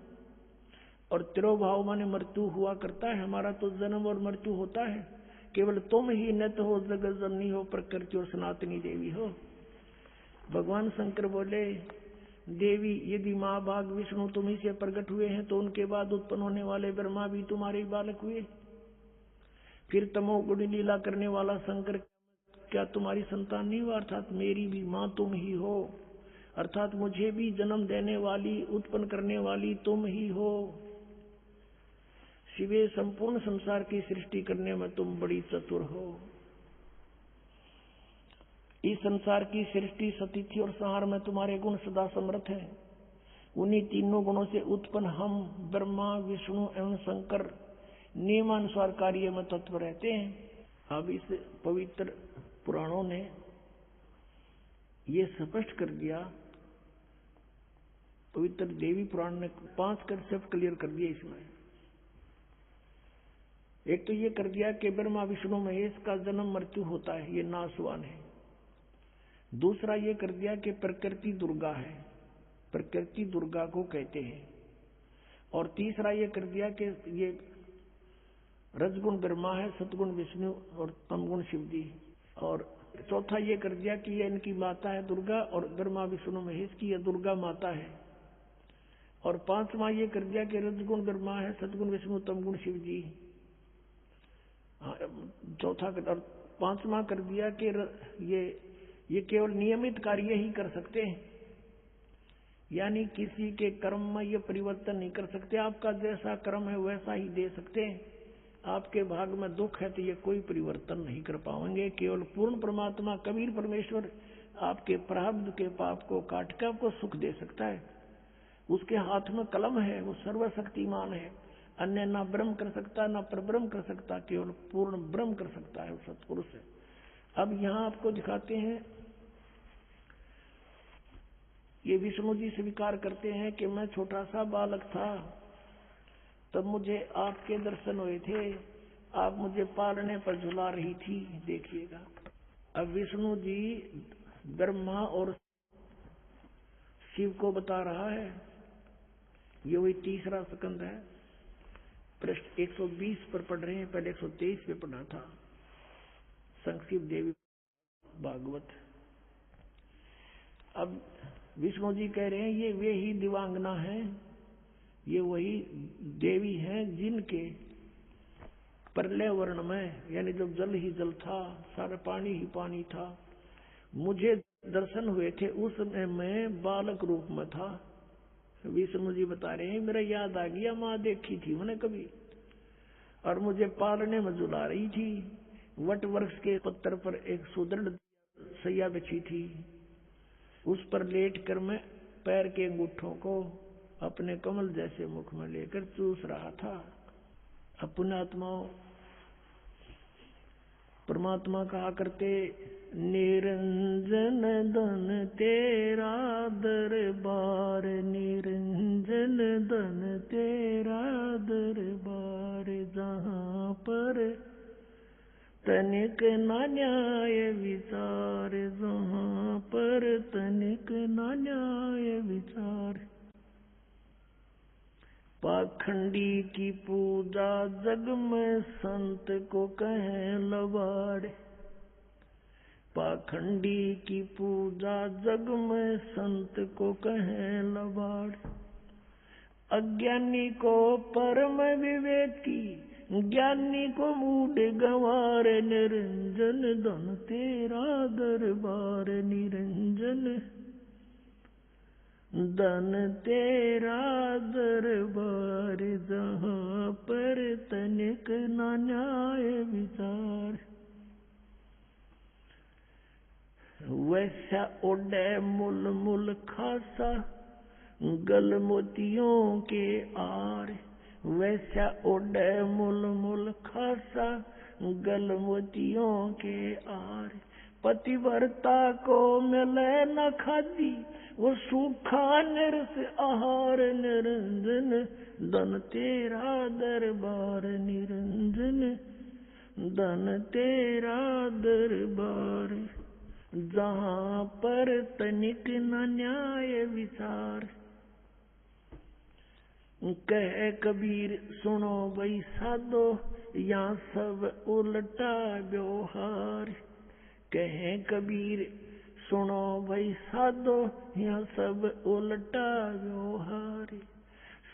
और तिरोभाव माने मृत्यु हुआ करता है। हमारा तो जन्म और मृत्यु होता है, केवल तुम ही नित्य हो, जगत जननी हो, प्रकृति और सनातनी देवी हो। भगवान शंकर बोले, देवी यदि माँ भाग विष्णु तुम्ही से प्रकट हुए हैं तो उनके बाद उत्पन्न होने वाले ब्रह्मा भी तुम्हारे बालक हुए। फिर तमोगुण लीला करने वाला शंकर क्या तुम्हारी संतान नहीं हुआ? अर्थात मेरी भी माँ तुम ही हो, अर्थात मुझे भी जन्म देने वाली, उत्पन्न करने वाली तुम ही हो। शिवे, संपूर्ण संसार की सृष्टि करने में तुम बड़ी चतुर हो। इस संसार की सृष्टि, स्थिति और संहार में तुम्हारे गुण सदा समर्थ हैं। उन्हीं तीनों गुणों से उत्पन्न हम ब्रह्मा, विष्णु एवं शंकर नियमानुसार कार्य में तत्पर रहते हैं। अब इस पवित्र पुराणों ने ये स्पष्ट कर दिया, पवित्र देवी पुराण ने 5 कंसेप्ट क्लियर कर दिए इसमें। एक तो ये कर दिया कि ब्रह्मा विष्णु महेश का जन्म मृत्यु होता है, ये नाशवान है। दूसरा ये कर दिया कि प्रकृति दुर्गा है, प्रकृति दुर्गा को कहते हैं। और तीसरा ये कर दिया कि ये रजगुण ब्रह्मा है, सतगुण विष्णु और तमगुण शिव जी। और चौथा ये कर दिया कि ये इनकी माता है दुर्गा और ब्रह्मा विष्णु महेश की ये दुर्गा माता है। और पांचवा ये कर दिया कि रजगुण ब्रह्मा है, सतगुण विष्णु, तमगुण शिव जी। चौथा और पांचवा कर दिया कि ये केवल नियमित कार्य ही कर सकते हैं, यानी किसी के कर्म में ये परिवर्तन नहीं कर सकते। आपका जैसा कर्म है वैसा ही दे सकते हैं। आपके भाग में दुख है तो ये कोई परिवर्तन नहीं कर पाएंगे। केवल पूर्ण परमात्मा कबीर परमेश्वर आपके प्रारब्ध के पाप को काट कर आपको सुख दे सकता है। उसके हाथ में कलम है, वो सर्वशक्तिमान है। अन्य ना ब्रह्म कर सकता, ना परब्रह्म कर सकता, केवल पूर्ण ब्रह्म कर सकता है, वो सत्पुरुष है। अब यहाँ आपको दिखाते हैं, ये विष्णु जी स्वीकार करते हैं कि मैं छोटा सा बालक था तब मुझे आपके दर्शन हुए थे, आप मुझे पालने पर झुला रही थी। देखिएगा, अब विष्णु जी ब्रह्मा और शिव को बता रहा है। ये वही तीसरा स्कंद है, पृष्ठ 120 पर पढ़ रहे हैं, पहले 123 पे पढ़ा था। संक्षिप्त देवी भागवत। अब विष्णु जी कह रहे हैं ये वे ही दिवांगना हैं, ये वही देवी हैं जिनके प्रलय वर्ण में, यानी जब जल ही जल था, सारा पानी ही पानी था, मुझे दर्शन हुए थे। उस समय मैं बालक रूप में था। विष्णु जी बता रहे हैं, मेरा याद आ गया, माँ देखी थी मैंने कभी, और मुझे पालने में झुला रही थी। वट वृक्ष के पत्थर पर एक सुदृढ़ सैया बिछी थी, उस पर लेट कर मैं पैर के अंगूठों को अपने कमल जैसे मुख में लेकर चूस रहा था। अपने आत्माओं, परमात्मा कहा करते, निरंजन धन तेरा दरबार, निरंजन धन तेरा दरबार, जहाँ पर तनिक न न्याय विचार, जहाँ पर तनिक न न्याय विचार। पाखंडी की पूजा जग में संत को कहें लबाड़, पाखंडी की पूजा जग में संत को कहें लबाड़। अज्ञानी को परम विवेकी, ज्ञानी को मूढ़ गंवार, निरंजन धन तेरा दरबार, निरंजन धन तेरा दरबार, जहाँ पर तनिक न न्याय विचार। वैसा ओढ़े मुल मुल खासा गल मोतियों के आर। वैसा ओढ़े मुल मुल खासा गल मोतियों के आर। पतिव्रता को मिले न खादी वो सूखा निरस आहार। निरंजन धन तेरा दरबार। निरंजन धन तेरा दरबार। जहाँ पर तनिक न न्याय विचार। कह कबीर सुनो भाई साधो यहाँ सब उल्टा व्यवहार। कहे कबीर सुनो भाई साधो यहाँ सब उल्टा व्यवहार।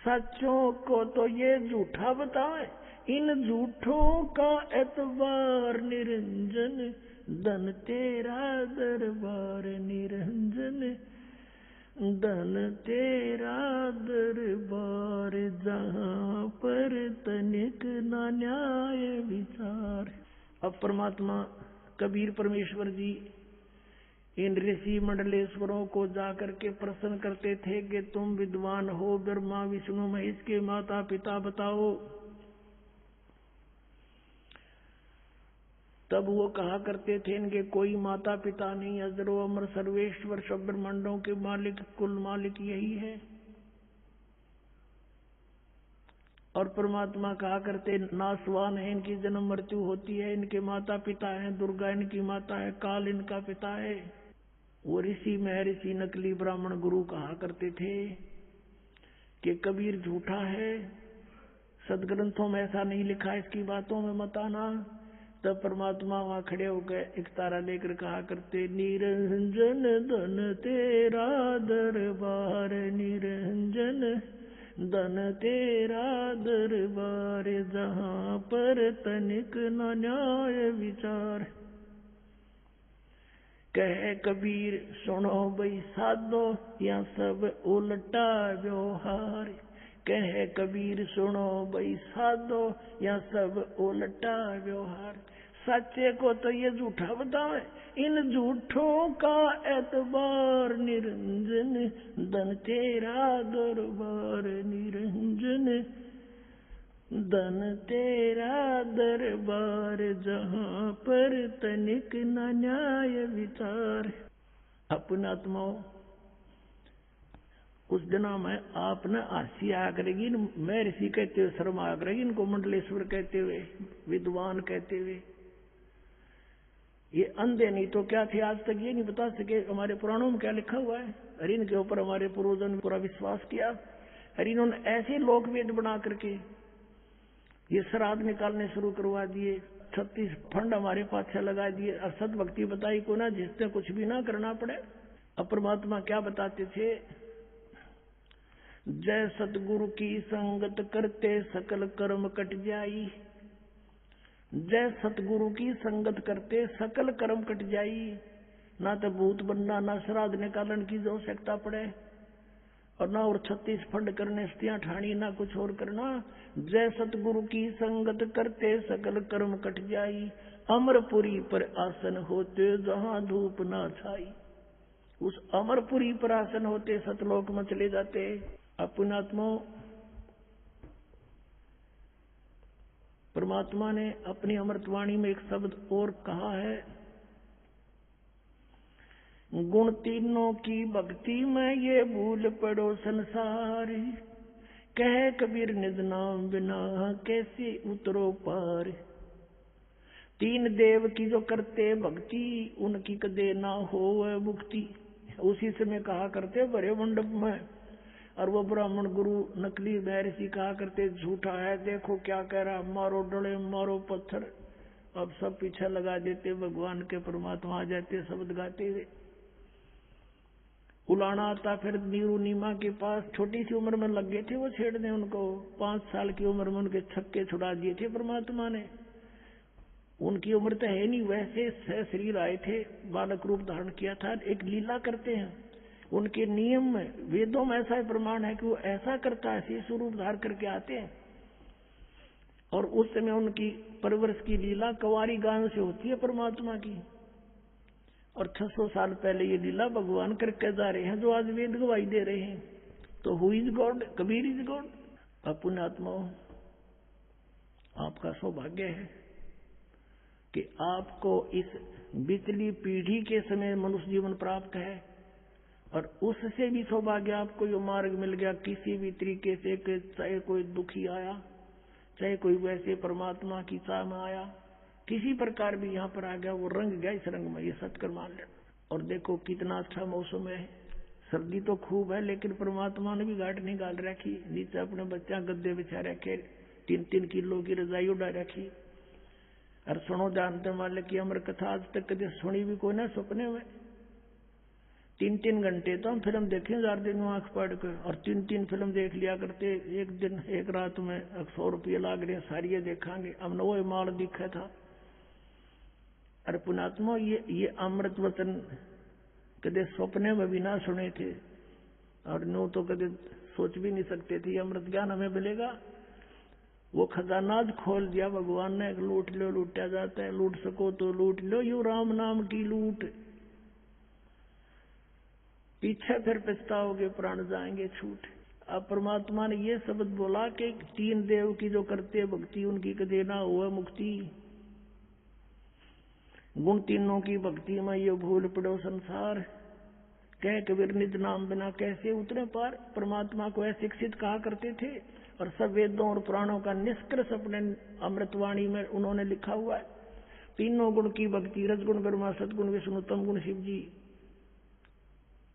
सच्चों को तो ये झूठा बताए इन झूठों का एतबार। निरंजन धन तेरा दरबार। निरंजन धन तेरा दरबार। जहाँ पर तनिक न न्याय विचार। अब परमात्मा कबीर परमेश्वर जी इन ऋषि मंडलेश्वरों को जाकर के प्रश्न करते थे कि तुम विद्वान हो, ब्रह्मा विष्णु महेश के माता पिता बताओ। तब वो कहा करते थे इनके कोई माता पिता नहीं, अजरो अमर सर्वेश्वर सब ब्रह्मांडों के मालिक कुल मालिक यही है। और परमात्मा कहा करते नासवान है, इनकी जन्म मृत्यु होती है, इनके माता पिता हैं, दुर्गा इनकी माता है, काल इनका पिता है। वो ऋषि महर्षि नकली ब्राह्मण गुरु कहा करते थे कि कबीर झूठा है, सदग्रंथों में ऐसा नहीं लिखा, इसकी बातों में मत आना। तब परमात्मा वहां खड़े होकर एक तारा लेकर कहा करते निरंजन धन तेरा दरबार। निरंजन धन तेरा दरबार। जहाँ पर तनिक न न्याय विचार। कहे कबीर सुनो भाई साधो यहाँ सब उल्टा व्यवहार। कहे कबीर सुनो भाई साधो यहाँ सब उल्टा व्यवहार। सच्चे को तो ये झूठा बतावे इन झूठों का एतबार। निरंजन धन तेरा दरबार। निरंजन धन तेरा दरबार। जहाँ पर तनिक न न्याय विचार। अपने आत्माओं कुछ दिनों में आप न हंसी आ करेगी, मैं ऋषि कहते हुए शर्म आ करेगी, इनको मंडलेश्वर कहते हुए, विद्वान कहते हुए। ये अंधे नहीं तो क्या थे, आज तक ये नहीं बता सके हमारे पुराणों में क्या लिखा हुआ है। अरे इनके ऊपर हमारे पूर्वजों ने पूरा विश्वास किया। अरे इन्होंने ऐसे लोक वेद बना करके ये श्राद्ध निकालने शुरू करवा दिए, 36 फंड हमारे पाछे लगा दिए, और सद भक्ति बताई को ना, जिससे कुछ भी ना करना पड़े। अब परमात्मा क्या बताते थे, जय सतगुरु की संगत करते सकल कर्म कट जाई। जय सतगुरु की संगत करते सकल कर्म कट जाई। ना तो भूत बनना, ना श्राद्ध निकालन की आवश्यकता पड़े, और ना और 36 फंड करने स्त्रियां ठाणी, ना कुछ और करना। जय सतगुरु की संगत करते सकल कर्म कट जाई। अमरपुरी पर आसन होते जहां धूप ना छाई। उस अमरपुरी पर आसन होते सतलोक में चले जाते। अपनात्मा परमात्मा ने अपनी अमृतवाणी में एक शब्द और कहा है, गुण तीनों की भक्ति में ये भूल पड़ो संसार। कहे कबीर निज नाम बिना कैसे उतरो पार। तीन देव की जो करते भक्ति उनकी कदे ना हो मुक्ति। उसी समय कहा करते बड़े मंडप में, और वो ब्राह्मण गुरु नकली महर्षि कहा करते झूठा है, देखो क्या कह रहा, मारो डले मारो पत्थर। अब सब पीछे लगा देते, भगवान के परमात्मा आ जाते शब्द गाते हुए। उलाना आता फिर नीरू नीमा के पास, छोटी सी उम्र में लग गए थे वो छेड़ने उनको। 5 साल की उम्र में उनके छक्के छुड़ा दिए थे परमात्मा ने। उनकी उम्र तो है नहीं, वैसे शरीर आए थे, बालक रूप धारण किया था। एक लीला करते हैं उनके नियम में, वेदों में ऐसा प्रमाण है कि वो ऐसा करता है, शिशु रूप धारण करके आते हैं। और उस समय उनकी परवरिश की लीला कवारी गायों से होती है परमात्मा की। और 600 साल पहले ये लीला भगवान करके जा रहे हैं जो आज वेद गवाही दे रहे हैं। तो who is God? Kabir is God. अपने आत्माओं, आपका सौभाग्य है कि आपको इस बिचली पीढ़ी के समय मनुष्य जीवन प्राप्त है, और उससे भी सौभाग्य आपको ये मार्ग मिल गया किसी भी तरीके से, चाहे कोई दुखी आया, चाहे कोई वैसे परमात्मा की चाह में आया, किसी प्रकार भी यहाँ पर आ गया, वो रंग गया इस रंग में, ये सत्कर मान लेना। और देखो कितना अच्छा मौसम है, सर्दी तो खूब है, लेकिन परमात्मा ने भी घाट निकाल रखी, नीचे अपने बच्चा गद्दे बिछा रखे, 3-3 किलो की रजाई उड़ा रखी। और सुनो जानते वाले की अमर कथा आज तक कभी सुनी भी कोई ना सपने में। 3-3 घंटे तो हम फिल्म देखें 4 दिन में आंख पढ़ कर, और 3-3 फिल्म देख लिया करते एक दिन एक रात में। 100 रुपये लाग रहे, सारी देखांगे, हमने वो माल दिखा था। अरे पुणात्मा, ये अमृत वचन कदे सपने में भी ना सुने थे, और नो तो कदे सोच भी नहीं सकते थे अमृत ज्ञान हमें मिलेगा। वो खजाना खोल दिया भगवान ने, लूट लो लूटा जाता है, लूट सको तो लूट लो, यू राम नाम की लूट, पीछे फिर पछताओगे प्राण जाएंगे छूट। अब परमात्मा ने ये शब्द बोला कि 3 देव की जो करते भक्ति उनकी कदे ना हुआ मुक्ति, गुण तीनों की भक्ति में ये भूल पड़ो संसार, कह कबीर निज नाम बिना कैसे उतरे पार। परमात्मा को ऐसे शिक्षित कहा करते थे, और सब वेदों और पुराणों का निष्कर्ष अपने अमृतवाणी में उन्होंने लिखा हुआ है। तीनों गुण की भक्ति, रजगुण ब्रह्मा, सतगुण विष्णु, तम गुण शिव जी।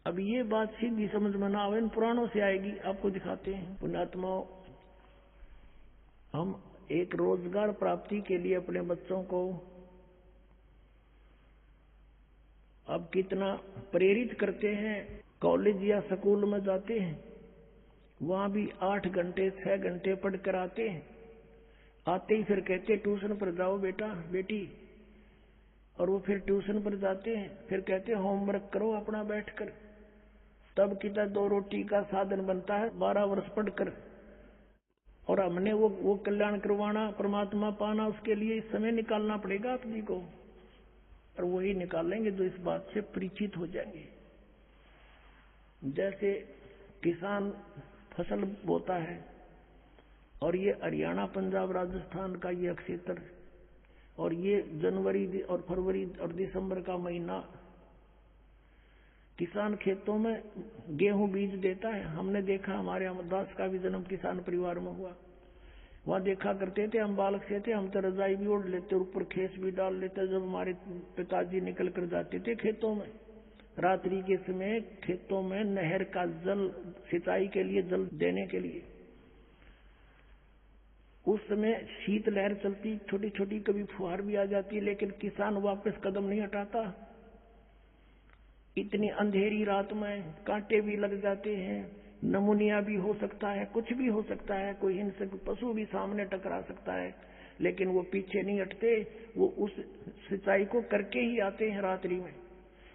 अब ये बात सीधी समझ में ना आवे, इन पुराणों से आएगी, आपको दिखाते हैं। पुण्यात्माओं, हम एक रोजगार प्राप्ति के लिए अपने बच्चों को अब कितना प्रेरित करते हैं। कॉलेज या स्कूल में जाते हैं, वहां भी 8 घंटे 6 घंटे पढ़ कर आते हैं, आते ही फिर कहते ट्यूशन पर जाओ बेटा बेटी, और वो फिर ट्यूशन पर जाते हैं, फिर कहते होमवर्क करो अपना बैठकर, तब कितना 2 रोटी का साधन बनता है 12 वर्ष पढ़कर। और हमने वो कल्याण करवाना, परमात्मा पाना, उसके लिए समय निकालना पड़ेगा आप जी को, और वही निकालेंगे जो इस बात से परिचित हो जाएंगे। जैसे किसान फसल बोता है, और ये हरियाणा पंजाब राजस्थान का ये क्षेत्र, और ये जनवरी और फरवरी और दिसंबर का महीना किसान खेतों में गेहूं बीज देता है। हमने देखा, हमारे अमरदास का भी जन्म किसान परिवार में हुआ, वहां देखा करते थे, हम बालक से थे, हम तो रजाई भी ओढ़ लेते, ऊपर खेस भी डाल लेते जब हमारे पिताजी निकल कर जाते थे खेतों में। रात्रि के समय खेतों में नहर का जल, सिंचाई के लिए जल देने के लिए, उस समय शीत लहर चलती, छोटी छोटी कभी फुहार भी आ जाती, लेकिन किसान वापस कदम नहीं हटाता। इतनी अंधेरी रात में कांटे भी लग जाते हैं, नमूनिया भी हो सकता है, कुछ भी हो सकता है, कोई हिंसक पशु भी सामने टकरा सकता है, लेकिन वो पीछे नहीं हटते, वो उस सिंचाई को करके ही आते हैं रात्रि में।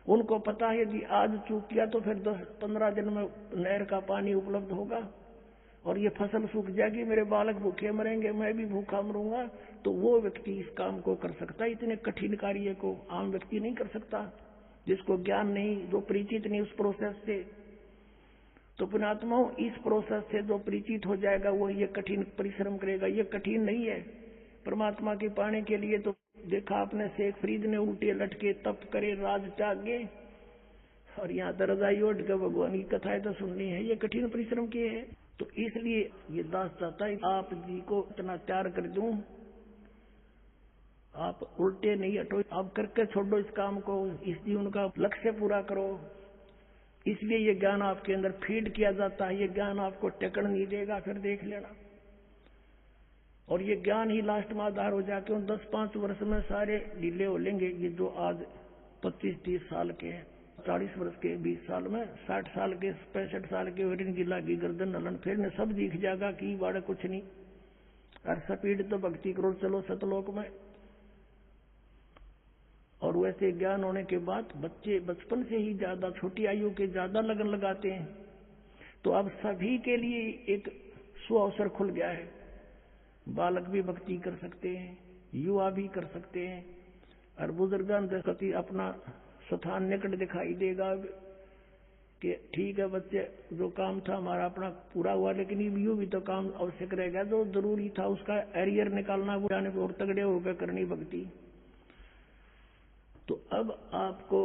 उनको पता है यदि आज चूक किया तो फिर 10-15 दिन में नहर का पानी उपलब्ध होगा, और ये फसल सूख जाएगी, मेरे बालक भूखे मरेंगे, मैं भी भूखा मरूंगा। तो वो व्यक्ति इस काम को कर सकता है, इतने कठिन कार्य को आम व्यक्ति नहीं कर सकता, जिसको ज्ञान नहीं, जो परिचित नहीं उस प्रोसेस से। तो पुण्यात्माओं, इस प्रोसेस से जो परिचित हो जाएगा वो ये कठिन परिश्रम करेगा। ये कठिन नहीं है परमात्मा के पाने के लिए। तो देखा आपने, शेख फरीद ने उल्टे लटके तप करे राज त्यागे, और यहाँ तो रजाई ओढ़ के भगवान की कथाएं तो सुननी है, ये कठिन परिश्रम किए है। तो इसलिए ये दास चाहता है आप जी को इतना तैयार कर दूं, आप उल्टे नहीं हटो, आप करके छोड़ो इस काम को, इस जीवन का लक्ष्य पूरा करो। इसलिए ये ज्ञान आपके अंदर फीड किया जाता है, ये ज्ञान आपको टेकन नहीं देगा, फिर देख लेना। और ये ज्ञान ही लास्ट में आधार हो जाके 10-5 वर्ष में सारे ढीले हो लेंगे। ये जो आज 25-30 साल के हैं, 40 वर्ष के 20 साल में, 60 साल के 65 साल के वरिन की लागी गर्दन हलन, फिर ने सब दिख जाएगा कि बाड़ा कुछ नहीं। और स्पीड तो भक्ति करो चलो सतलोक में। और वैसे ज्ञान होने के बाद बच्चे बचपन से ही ज्यादा, छोटी आयु के ज्यादा लगन लगाते हैं। तो अब सभी के लिए एक सुअवसर खुल गया है, बालक भी भक्ति कर सकते हैं, युवा भी कर सकते हैं, और बुजुर्गान दृष्टि अपना स्थान निकट दिखाई देगा कि ठीक है बच्चे, जो काम था हमारा अपना पूरा हुआ, लेकिन यूं भी तो काम आवश्यक रह गया, जो जरूरी था उसका एरियर निकालना, वो जाने और तगड़े होकर करनी भक्ति। तो अब आपको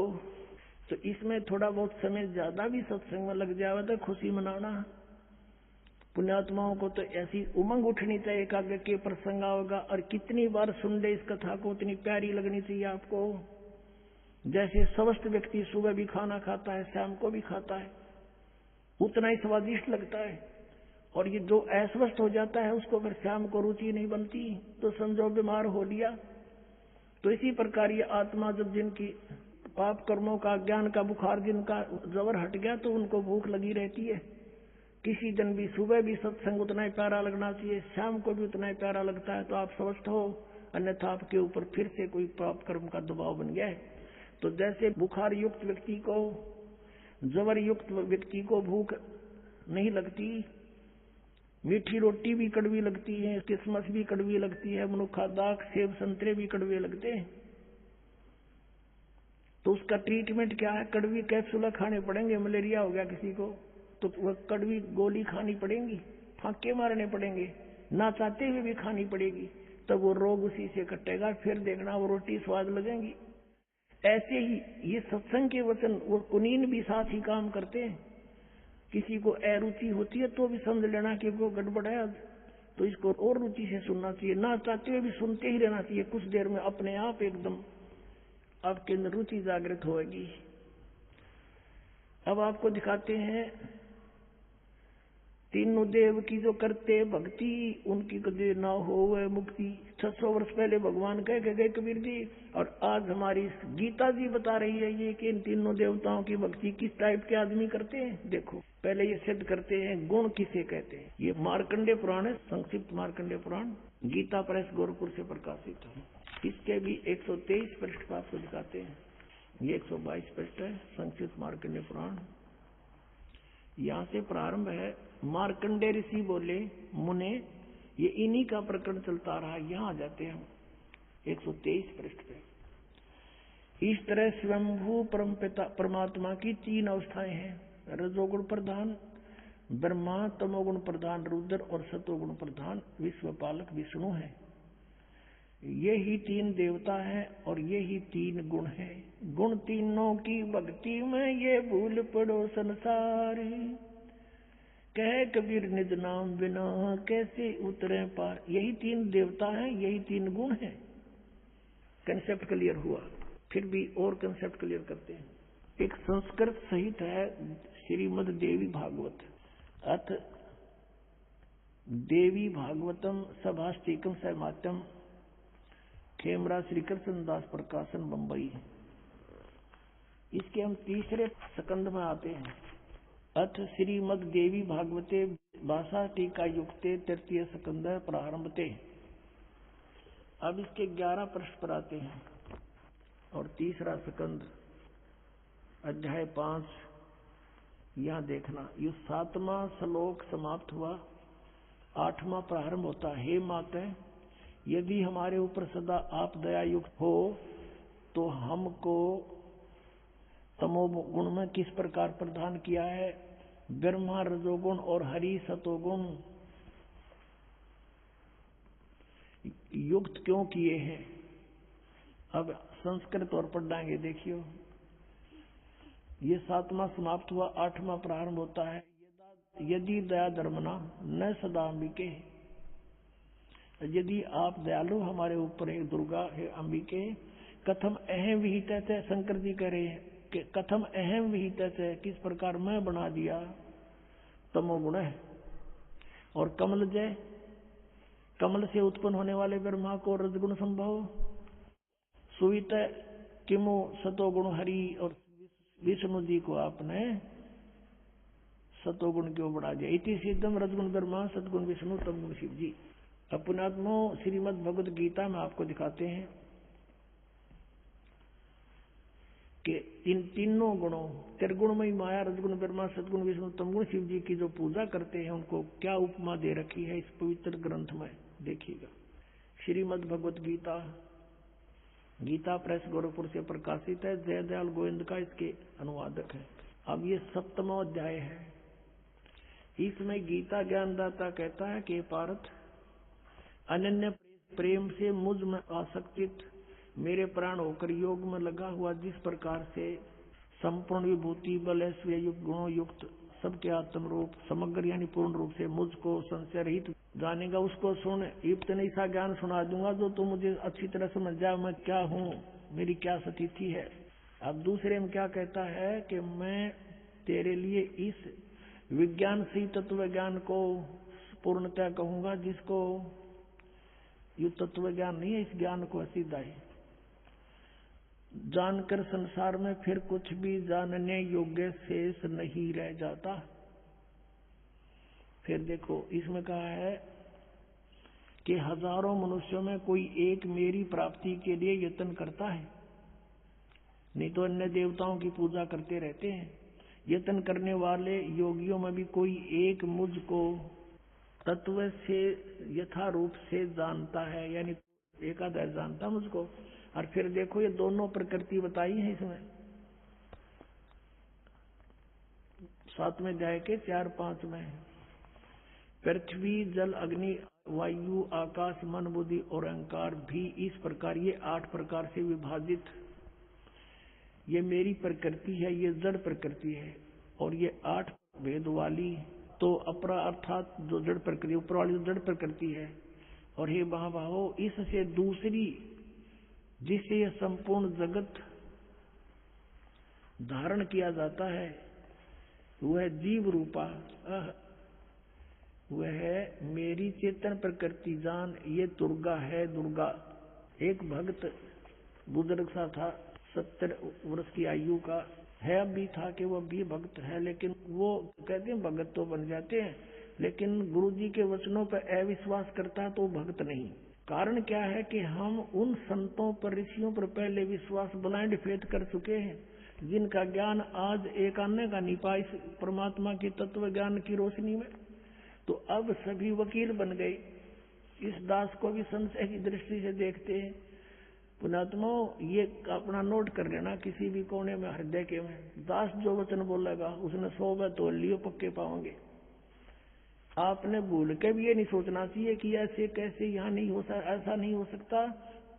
तो इसमें थोड़ा बहुत समय ज्यादा भी सत्संग में लग जाए तो खुशी मनाना। पुण्यात्माओं को तो ऐसी उमंग उठनी चाहिए, काव्य के प्रसंग होगा और कितनी बार सुन ले इस कथा को उतनी प्यारी लगनी चाहिए आपको। जैसे स्वस्थ व्यक्ति सुबह भी खाना खाता है, शाम को भी खाता है, उतना ही स्वादिष्ट लगता है, और ये जो अस्वस्थ हो जाता है उसको अगर शाम को रुचि नहीं बनती तो समझो बीमार हो लिया। तो इसी प्रकार ये आत्मा जब जिनकी पाप कर्मों का, ज्ञान का बुखार जिनका जबर हट गया तो उनको भूख लगी रहती है। किसी दिन भी सुबह भी सत्संग उतना ही प्यारा लगना चाहिए, शाम को भी उतना ही प्यारा लगता है तो आप स्वस्थ हो, अन्यथा आपके ऊपर फिर से कोई पाप कर्म का दबाव बन गया है। तो जैसे बुखार युक्त व्यक्ति को, जबर युक्त व्यक्ति को भूख नहीं लगती, मीठी रोटी भी कड़वी लगती है, किस्मस भी कड़वी लगती है, मनुखा दाख, सेब, संतरे भी कड़वे लगते हैं, तो उसका ट्रीटमेंट क्या है? कड़वी कैप्सूल खाने पड़ेंगे। मलेरिया हो गया किसी को तो वह कड़वी गोली खानी पड़ेगी, फांके मारने पड़ेंगे, ना चाहते हुए भी खानी पड़ेगी, तब वो रोग उसी से कटेगा, फिर देखना वो रोटी स्वाद लगेगी। ऐसे ही ये सत्संग के वचन वो कुनीन भी साथ ही काम करते हैं। किसी को अरुचि होती है तो भी समझ लेना कि वो गड़बड़ है, तो इसको और रुचि से सुनना चाहिए, ना चाहते हुए भी सुनते ही रहना चाहिए। कुछ देर में अपने आप एकदम आपके अंदर रुचि जागृत होगी। अब आपको दिखाते हैं तीनों देव की जो करते भक्ति, उनकी कदे ना हो वह मुक्ति। 600 वर्ष पहले भगवान कह के गए कबीर जी, और आज हमारी गीता जी बता रही है ये कि इन तीनों देवताओं की भक्ति किस टाइप के आदमी करते हैं। देखो पहले ये सिद्ध करते हैं गुण किसे कहते हैं। ये मार्कंडेय पुराण है, संक्षिप्त मार्कंडेय पुराण, गीता प्रेस गोरखपुर से प्रकाशित है। इसके भी 123 पृष्ठ आपको दिखाते हैं, ये 122 पृष्ठ है संक्षिप्त मार्कंडेय पुराण। यहाँ से प्रारंभ है। मार्कंडेय ऋषि बोले, मुने ये इन्हीं का प्रकरण चलता रहा। यहाँ आ जाते हैं हम 123 पृष्ठ पे। इस तरह स्वयंभू परमपिता परमात्मा की 3 अवस्थाएं हैं, रजोगुण प्रधान ब्रह्मा, तमोगुण प्रधान रुद्र और सतोगुण प्रधान विश्वपालक विष्णु है। ये ही 3 देवता हैं और ये ही 3 गुण हैं। गुण तीनों की भक्ति में ये भूल पड़ो संसार, कह कबीर निज नाम बिना कैसे उतरे पार। यही 3 देवता हैं, यही 3 गुण हैं। कंसेप्ट क्लियर हुआ। फिर भी और कंसेप्ट क्लियर करते हैं। एक संस्कृत सहित है श्रीमद देवी भागवत, अथ देवी भागवतम सभाष्टिकम सहमात्यम, खेमरा श्री कृष्ण दास प्रकाशन बंबई। इसके हम तीसरे स्कंद में आते हैं। अथ श्रीमद देवी भागवते भाषा टीका युक्ते तृतीय स्कंद प्रारंभते। अब इसके 11 पृष्ठ पर आते हैं और तीसरा स्कंद अध्याय 5। यहाँ देखना, ये 7वां श्लोक समाप्त हुआ, 8वां प्रारंभ होता है। हे माते, यदि हमारे ऊपर सदा आप दया युक्त हो तो हमको तमोगुण में किस प्रकार प्रदान किया है, ब्रह्मा रजोगुण और हरि सतोगुण युक्त क्यों किए हैं। अब संस्कृत और पढ़ाएंगे, देखियो। ये 7वां समाप्त हुआ, 8वां प्रारंभ होता है। यदि दया धर्मना न सदा अंबिके, यदि आप दयालु हमारे ऊपर है दुर्गा है अंबिके, कथम अहम विहित है। शंकर जी कह रहे हैं कि कथम अहम विहित है, किस प्रकार मैं बना दिया तमोगुण है। और कमल जय, कमल से उत्पन्न होने वाले ब्रह्मा को रजगुण संभव, सुवित किमो सतोगुण हरि, और विष्णु जी को आपने सतोगुण क्यों बढ़ा दिया। इति सिद्धम रजगुण ब्रह्मा सतगुण विष्णु तमगुण शिव जी। अपनात्मो श्रीमद भगवद गीता में आपको दिखाते हैं कि इन तीनों गुणों, त्रिगुणमयी माया, रजगुण ब्रह्मा सतगुण विष्णु तमगुण शिव जी की जो पूजा करते हैं उनको क्या उपमा दे रखी है इस पवित्र ग्रंथ में। देखिएगा, श्रीमद भगवद गीता गीता प्रेस गोरखपुर से प्रकाशित है। जयदयाल गोविंद का इसके अनुवादक है। अब ये 7वां अध्याय है। इसमें गीता ज्ञानदाता कहता है कि पार्थ, अनन्य प्रेम से मुझ में आसक्तित मेरे प्राण होकर योग में लगा हुआ जिस प्रकार से संपूर्ण विभूति बल ऐश्वर्य युक्त गुणों युक्त सबके आत्म रूप समग्र यानी पूर्ण रूप से मुझको संशय रहित जानेगा, उसको सुन। युक्त ने ऐसा ज्ञान सुना दूंगा जो तू मुझे अच्छी तरह समझ जाए मैं क्या हूँ, मेरी क्या स्थिति है। अब दूसरे में क्या कहता है कि मैं तेरे लिए इस विज्ञान से तत्व ज्ञान को पूर्णतः कहूंगा, जिसको ये तत्व ज्ञान नहीं है, इस ज्ञान को सीधा ही जानकर संसार में फिर कुछ भी जानने योग्य शेष नहीं रह जाता। फिर देखो इसमें कहा है कि हजारों मनुष्यों में कोई एक मेरी प्राप्ति के लिए यत्न करता है, नहीं तो अन्य देवताओं की पूजा करते रहते हैं। यत्न करने वाले योगियों में भी कोई एक मुझको तत्व से यथा रूप से जानता है, यानी एकादश जानता मुझको। और फिर देखो ये दोनों प्रकृति बताई है इसमें 7वें अध्याय के 4-5 में। पृथ्वी जल अग्नि वायु आकाश मन बुद्धि और अहंकार भी इस प्रकार ये 8 प्रकार से विभाजित ये मेरी प्रकृति है, ये जड़ प्रकृति है। और ये 8 भेद वाली तो अपरा अर्थात जो जड़ प्रकृति ऊपर वाली जड़ प्रकृति है। और हे महाबाहो, इससे दूसरी जिससे यह संपूर्ण जगत धारण किया जाता है वह जीव रूपा वह है मेरी चेतन प्रकृति जान। ये दुर्गा है। दुर्गा एक भक्त बुजुर्ग सा था, 70 वर्ष की आयु का है, अब भी था कि वो भी भक्त है, लेकिन वो कहते हैं भगत तो बन जाते हैं, लेकिन गुरु जी के वचनों पर अविश्वास करता है तो भक्त नहीं। कारण क्या है कि हम उन संतों पर ऋषियों पर पहले विश्वास ब्लाइंड फेथ कर चुके हैं, जिनका ज्ञान आज एक आने का नहीं पाया इस परमात्मा की तत्व ज्ञान की रोशनी में। तो अब सभी वकील बन गए। इस दास को भी संशय की दृष्टि से देखते हैं। पुणात्मा ये अपना नोट कर लेना किसी भी कोने में हृदय के में, दास जो वचन बोलेगा उसने 100 बार तोल लियो पक्के पाओगे। आपने भूल के भी ये नहीं सोचना चाहिए कि ऐसे कैसे यहाँ नहीं हो सकता, ऐसा नहीं हो सकता।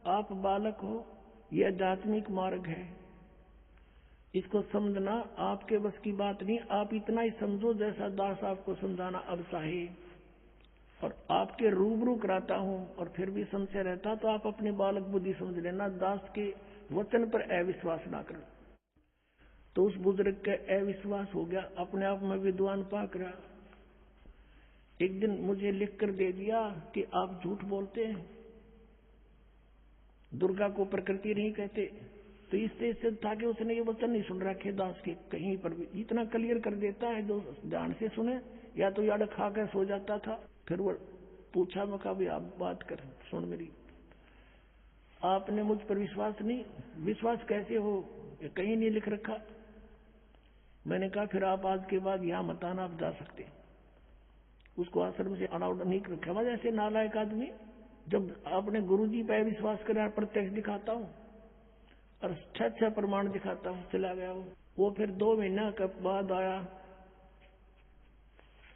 आप बालक हो, ये आध्यात्मिक मार्ग है, इसको समझना आपके बस की बात नहीं। आप इतना ही समझो जैसा दास आपको समझाना अब चाहे, और आपके रूबरू कराता हूं और फिर भी संशय रहता तो आप अपनी बालक बुद्धि समझ लेना। दास के वचन पर अविश्वास ना कर। तो उस बुजुर्ग का अविश्वास हो गया, अपने आप में विद्वान पाक रहा। एक दिन मुझे लिख कर दे दिया कि आप झूठ बोलते हैं, दुर्गा को प्रकृति नहीं कहते। तो इससे था कि उसने ये वचन नहीं सुन रखे दास के कहीं पर भी। इतना क्लियर कर देता है जो ध्यान से सुने, या तो याद खा कर सो जाता था। फिर वो पूछा, मैं कहा भी आप बात कर सुन मेरी, आपने मुझ पर विश्वास नहीं, विश्वास कैसे हो, ये कहीं नहीं लिख रखा। मैंने कहा फिर आप आज के बाद यहाँ मत आना, आप जा सकते। उसको आश्रम से अलाउड नहीं रखा। मैं जैसे नालायक आदमी जब अपने गुरुजी पे विश्वास कर प्रत्यक्ष दिखाता हूँ और अच्छा प्रमाण दिखाता हूँ, चला गया वो। फिर 2 महीना के बाद आया,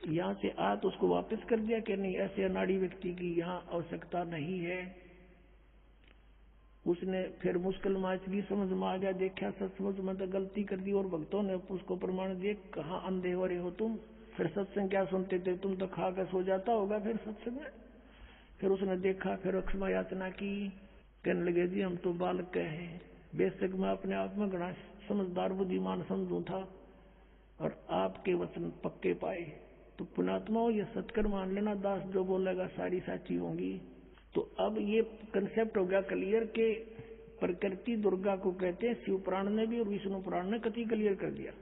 यहाँ से आया तो उसको वापस कर दिया कि नहीं, ऐसे अनाड़ी व्यक्ति की यहाँ आवश्यकता नहीं है। उसने फिर मुश्किल माचगी समझ में आ गया, देखा सचमुच में तो गलती कर दी। और भक्तों ने उसको प्रमाण दिए, कहाँ अंधे हो रहे हो तुम, फिर सत्संग क्या सुनते थे, तुम तो खा कर सो जाता होगा फिर सत्संग में। फिर उसने देखा, फिर क्षमा याचना की, कहने लगे जी हम तो बालक हैं, बेशक मैं अपने आप में घना समझदार बुद्धिमान समझू था और आपके वचन पक्के पाए। तो पुणात्मा ये सत्कर मान लेना, दास जो बोलेगा सारी साची होंगी। तो अब ये कंसेप्ट हो गया क्लियर के प्रकृति दुर्गा को कहते हैं। शिव पुराण ने भी और विष्णु पुराण ने कति क्लियर कर दिया।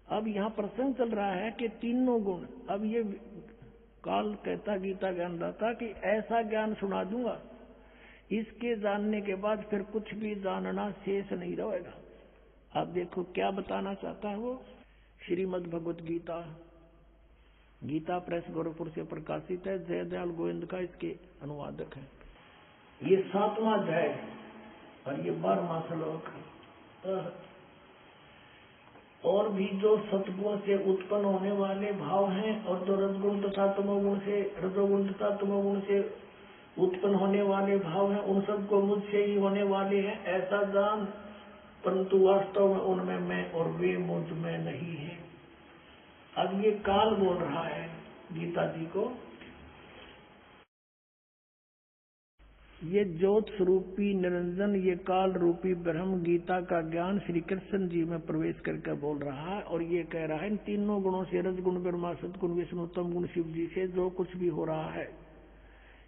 अब यहाँ प्रसंग चल रहा है कि तीनों गुण। अब ये काल कहता गीता ज्ञानदाता कि ऐसा ज्ञान सुना दूंगा, इसके जानने के बाद फिर कुछ भी जानना शेष नहीं रहेगा। आप देखो क्या बताना चाहता है वो। श्रीमद् भगवत गीता, गीता प्रेस गोरखपुर से प्रकाशित है। जयदयाल गोविंद का इसके अनुवादक है। ये 7वां अध्याय। और ये 12वां श्लोक। और भी जो सतगुण से उत्पन्न होने वाले भाव हैं और जो रजगुण तथा तमोगुण से रजोगुण तथा तमोगुण से उत्पन्न होने वाले भाव हैं, उन सबको मुझसे ही होने वाले हैं ऐसा जान, परंतु वास्तव में उनमें मैं और वे मुझ में नहीं है। अब ये काल बोल रहा है गीता जी को, ये ज्योत स्वरूपी निरंजन, ये काल रूपी ब्रह्म गीता का ज्ञान श्री कृष्ण जी में प्रवेश करके बोल रहा है। और ये कह रहा है इन तीनों गुणों से, रजगुण ब्रह्मा, सतगुण विष्णु, तम गुण शिव जी से जो कुछ भी हो रहा है,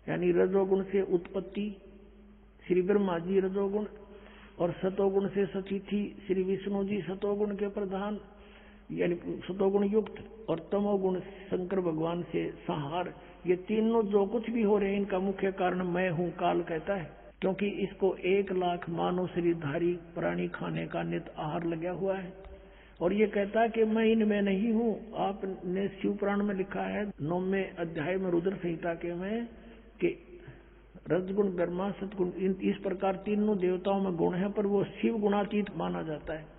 यानी रजोगुण से उत्पत्ति श्री ब्रह्मा जी रजोगुण, और सतोगुण से सतीथि श्री विष्णु जी सतोगुण के प्रधान यानी सतोगुण युक्त, और तमोगुण शंकर भगवान से संहार, ये तीनों जो कुछ भी हो रहे हैं इनका मुख्य कारण मैं हूँ, काल कहता है। क्योंकि इसको 1 लाख मानव शरीरधारी प्राणी खाने का नित आहार लगा हुआ है। और ये कहता है कि मैं इनमें नहीं हूँ। आपने शिव पुराण में लिखा है 9वें अध्याय में रुद्र संहिता के में कि रजगुण ब्रह्मा सतगुण इस प्रकार तीनों देवताओं में गुण है, पर वो शिव गुणातीत माना जाता है।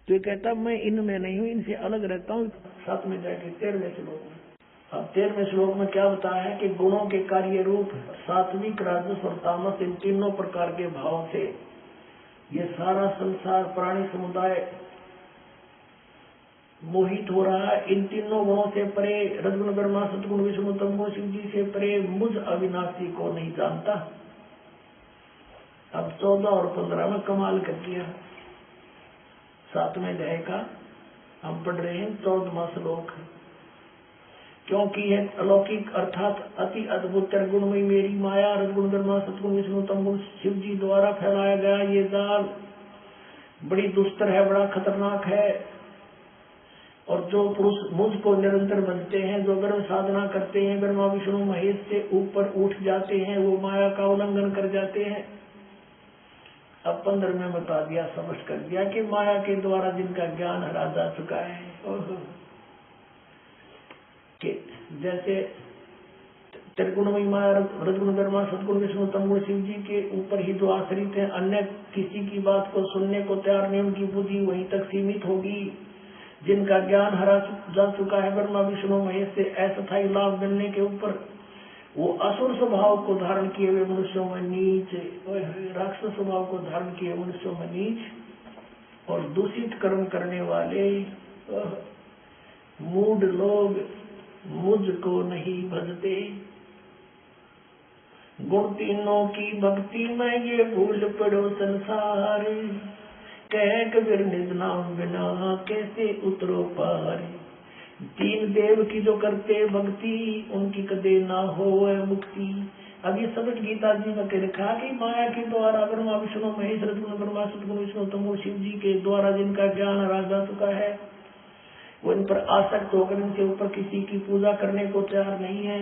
तो ये कहता मैं इनमें नहीं हूँ, इनसे अलग रहता हूँ। 7वें जाके 13वें श्लोक में, अब 13वें श्लोक में क्या बताया है कि गुणों के कार्य रूप सात्विक, राजस और तामस, इन तीनों प्रकार के भाव से ये सारा संसार प्राणी समुदाय मोहित हो रहा है। इन तीनों गुणों से परे, रजगुण ब्रह्मा सतगुण विष्णु तमगुण शिव जी से परे मुझ अविनाशी को नहीं जानता। अब 14 और 15 में कमाल कर दिया। 7वें अध्याय का हम पढ़ रहे हैं 14वां श्लोक। क्योंकि यह अलौकिक अर्थात अति अद्भुत गुणमयी मेरी माया, रजगुण ब्रह्मा सतगुण विष्णु तमगुण शिव जी द्वारा फैलाया गया ये जाल बड़ी दुस्तर है, बड़ा खतरनाक है। और जो पुरुष मुझको निरंतर भजते हैं, जो ब्रह्म साधना करते हैं, ब्रह्मा विष्णु महेश से ऊपर उठ जाते हैं, वो माया का उल्लंघन कर जाते हैं। अब 15 में बता दिया, समझ कर दिया कि माया के द्वारा जिनका ज्ञान हरा जा चुका है, कि जैसे त्रिगुणमयी माया, रजगुण ब्रह्मा सतगुण विष्णु तमगुण शिव जी के ऊपर ही जो आश्रित है, अन्य किसी की बात को सुनने को तैयार नहीं, उनकी बुद्धि वहीं तक सीमित होगी। जिनका ज्ञान हरा जा चुका है ब्रह्मा विष्णु महेश से अस्थायी लाभ मिलने के ऊपर, वो असुर स्वभाव को धारण किए हुए मनुष्यों में नीच, राक्षस स्वभाव को धारण किए मनुष्यों में नीच, और दूषित कर्म करने वाले मूढ़ लोग मुझको नहीं भजते। गुण तीनों की भक्ति में ये भूल पड़ो संसार, कह कबीर निज नाम बिना कैसे उतरो पार। 3 देव की जो करते भक्ति, उनकी कदे ना हो मुक्ति। अब ये सब गीता जी में लिखा कि माया के द्वारा ब्रह्मा विष्णु महेश, रजगुण ब्रह्मा सतगुण विष्णु तमगुण शिव जी के द्वारा जिनका ज्ञान हरा जा चुका है, वो इन पर आसक्त होकर इनके ऊपर किसी की पूजा करने को तैयार नहीं है।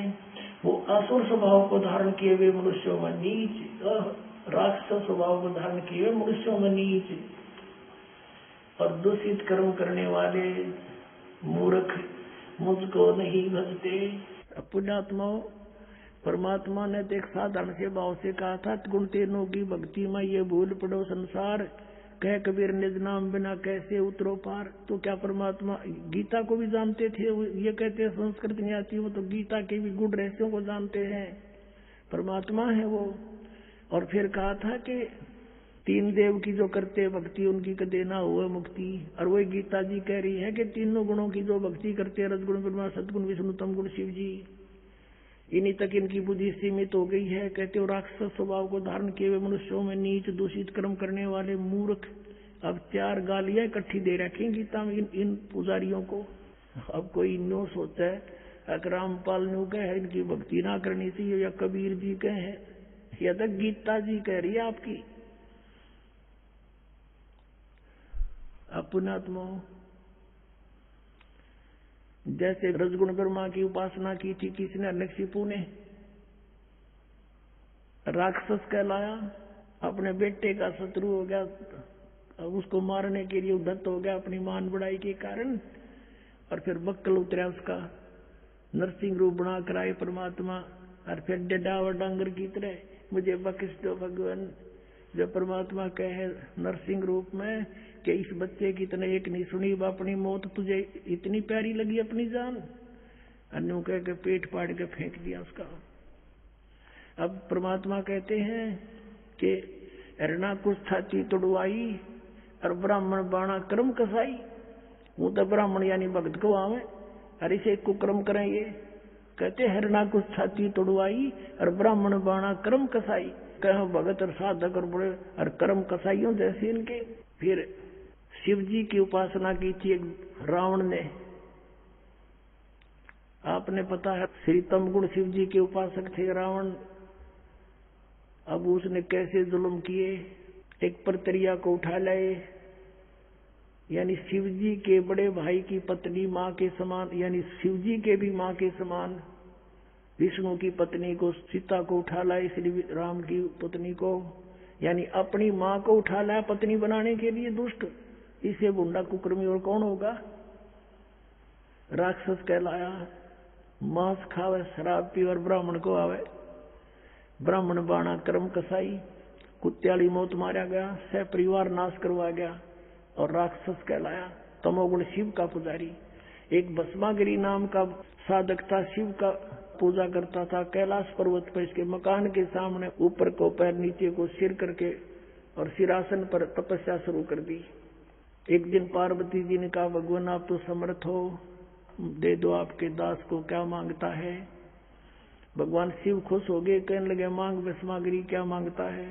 वो असुर स्वभाव को धारण किए हुए मनुष्यों में नीच, राक्षस स्वभाव को धारण किए हुए मनुष्यों में नीच, और दूषित कर्म करने वाले मूर्ख मुझको नहीं भजते। पुण्यात्माओं, परमात्मा ने तो एक साधारण से भाव से कहा था, गुण तीनों की भक्ति में ये भूल पड़ो संसार, कह कबीर निज नाम बिना कैसे उतरो पार। तो क्या परमात्मा गीता को भी जानते थे? ये कहते हैं संस्कृत नहीं आती, वो तो गीता के भी गुण रहस्यों को जानते हैं, परमात्मा है वो। और फिर कहा था कि 3 देव की जो करते भक्ति, उनकी कदे ना हुआ मुक्ति। और वही गीता जी कह रही है कि तीनों गुणों की जो भक्ति करते हैं, रजगुण ब्रह्मा सतगुण विष्णु तमगुण शिव जी, इन्हीं तक इनकी बुद्धि सीमित हो गई है। कहते हो राक्षस स्वभाव को धारण किए हुए मनुष्यों में नीच, दूषित कर्म करने वाले मूर्ख। अब 4 गालियां इकट्ठी दे रखी गीता में इन पुजारियों को। अब कोई नो सोचा है अकरामपाल न्यू कहे इनकी भक्ति ना करनी चाहिए, या कबीर जी कहे, या तक गीता जी कह रही है आपकी। पुण्यात्मा, जैसे रजगुण ब्रह्मा की उपासना की थी किसने? हिरण्यकशिपु ने। राक्षस कहलाया, अपने बेटे का शत्रु हो गया, उसको मारने के लिए उद्धत हो गया अपनी मान बढ़ाई के कारण। और फिर बक्कल उतरा उसका, नरसिंह रूप बना कर आए परमात्मा, और फिर डावर डांगर की तरह मुझे बख्श दो भगवान, जब परमात्मा कहे नरसिंह रूप में कि इस बच्चे की इतने एक नहीं सुनी, अपनी मौत तुझे इतनी प्यारी लगी अपनी जान, अन्यों कह के पेट फाड़ के फेंक दिया उसका। अब परमात्मा कहते हैं कि हरणा कुछ छाती तोड़वाई और ब्राह्मण बाणा कर्म कसाई। वो तो ब्राह्मण यानी भक्त को आवे और इसे कुकर्म करें। ये कहते हरणा कुछ छाती तोड़वाई और ब्राह्मण बाणा कर्म कसाई। कहो भगत और साधक और बड़े और कर्म कसाइयों जैसे इनके। फिर शिव जी की उपासना की थी एक रावण ने। आपने पता है श्री तमगुण शिव जी के उपासक थे रावण। अब उसने कैसे जुल्म किए, एक परतरिया को उठा लाए, यानी शिव जी के बड़े भाई की पत्नी मां के समान, यानी शिव जी के भी मां के समान विष्णु की पत्नी को, सीता को उठा लाए, श्री राम की पत्नी को, यानी अपनी मां को उठा लाया पत्नी बनाने के लिए। दुष्ट, इसे बुंडा कुकर्मी और कौन होगा। राक्षस कहलाया, मांस खावे शराब पी और ब्राह्मण को आवे। ब्राह्मण बाणा कर्म कसाई, कुत्याली मौत मारा गया, सह परिवार नाश करवा गया और राक्षस कहलाया। तमोगुण शिव का पुजारी। एक भस्मागिरी नाम का साधक था, शिव का पूजा करता था कैलाश पर्वत पर। इसके मकान के सामने ऊपर को पैर नीचे को सिर करके और सिरासन पर तपस्या शुरू कर दी। एक दिन पार्वती जी ने कहा, भगवान आप तो समर्थ हो, दे दो आपके दास को क्या मांगता है। भगवान शिव खुश हो गए, कहने लगे मांग भस्मागिरी क्या मांगता है।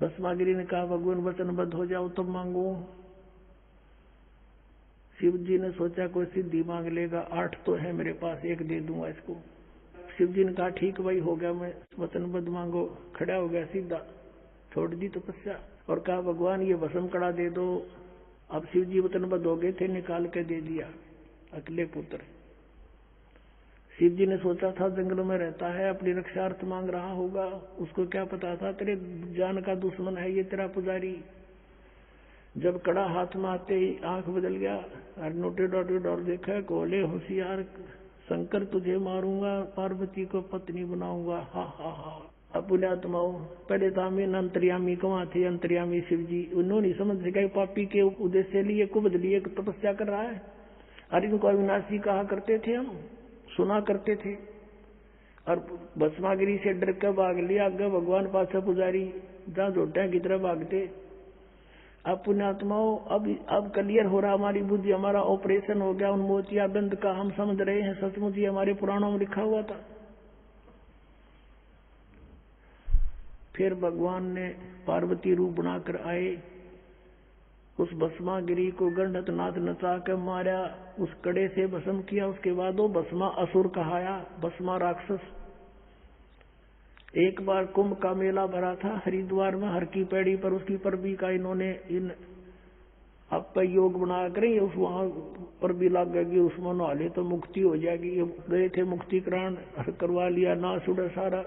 भस्मागिरी ने कहा, भगवान वचनबद्ध हो जाओ तब मांगो। शिव जी ने सोचा कोई सिद्धि मांग लेगा, 8 तो है मेरे पास, एक दे दूंगा इसको। शिव जी ने कहा ठीक भाई हो गया, मैं वचनबद्ध मांगो। खड़ा हो गया सीधा, छोड़ दी तपस्या और कहा भगवान ये भस्म कड़ा दे दो। अब शिव जी वचनबद्ध हो गए थे, निकाल के दे दिया अकेले पुत्र। शिव जी ने सोचा था जंगलों में रहता है, अपनी रक्षार्थ मांग रहा होगा, उसको क्या पता था तेरे जान का दुश्मन है ये तेरा पुजारी। जब कड़ा हाथ में आते ही आंख बदल गया और नोटे डोटे डर देखा, कोले होशियार शंकर तुझे मारूंगा, पार्वती को पत्नी बनाऊंगा। हा हा हा। अपने आत्माओं पहले तो हमें अंतर्यामी कहाँ थे, अंतर्यामी शिव जी। उन्होंने समझ सका पापी के उद्देश्य लिए कुबद लिए तपस्या कर रहा है। अरे इनको अविनाशी कहा करते थे, हम सुना करते थे। और भस्मागिरी से डर कर भाग लिया, आगे भगवान पाछा पुजारी जहां जोटा की तरह भागते। अब पुण्यात्माओं अब क्लियर हो रहा हमारी बुद्धि, हमारा ऑपरेशन हो गया उन मोतिया बंद का। हम समझ रहे हैं सचमुच ही हमारे पुराणों में लिखा हुआ था। फिर भगवान ने पार्वती रूप बनाकर आए, उस भस्मागिरी को गंडत नाथ नचा कर मारा, उस कड़े से भस्म किया। उसके बाद वो भस्मा असुर कहाया, भस्मा राक्षस। एक बार कुंभ का मेला भरा था हरिद्वार में, हर की पैड़ी पर उसकी परबी का इन्होंने इन आप योग बना करें, उस वहां पर भी लग गई, उसमें नहा ले तो मुक्ति हो जाएगी। ये गए थे मुक्तिकरण करवा लिया, नाश उड़ा सारा।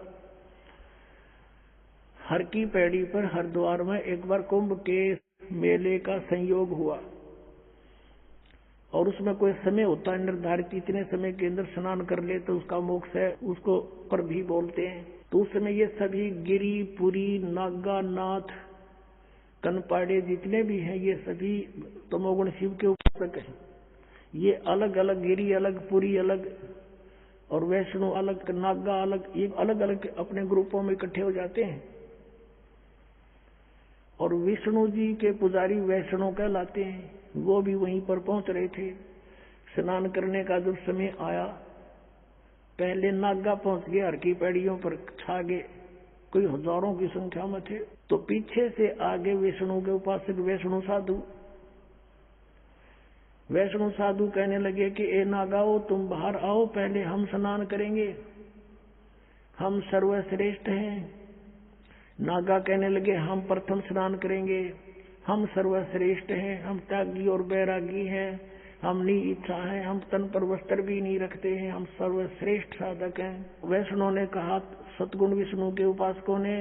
हर की पैड़ी पर हरिद्वार में एक बार कुंभ के मेले का संयोग हुआ और उसमें कोई समय होता है निर्धारित, इतने समय के अंदर स्नान कर ले तो उसका मोक्ष है, उसको पर भी बोलते हैं। तो उस समय ये सभी गिरी पुरी नागा नाथ कनपाड़े जितने भी हैं ये सभी तमोगुण शिव के उपासक हैं। ये अलग अलग, गिरी अलग, पुरी अलग और वैष्णो अलग, नागा अलग, ये अलग अलग अपने ग्रुपों में इकट्ठे हो जाते हैं। और विष्णु जी के पुजारी वैष्णव कहलाते हैं, वो भी वहीं पर पहुंच रहे थे। स्नान करने का जब समय आया, पहले नागा पहुंच गए, हर की पैड़ियों पर छा गए, कोई हजारों की संख्या में थे। तो पीछे से आगे विष्णु के उपासक वैष्णु साधु कहने लगे कि ए नागाओ तुम बाहर आओ, पहले हम स्नान करेंगे, हम सर्वश्रेष्ठ हैं। नागा कहने लगे हम प्रथम स्नान करेंगे, हम सर्वश्रेष्ठ हैं, हम त्यागी और बैरागी हैं, हम नी इच्छा हैं, हम तन पर वस्त्र भी नहीं रखते हैं, हम सर्वश्रेष्ठ साधक हैं। वैष्णव ने कहा सतगुण विष्णु के उपासकों ने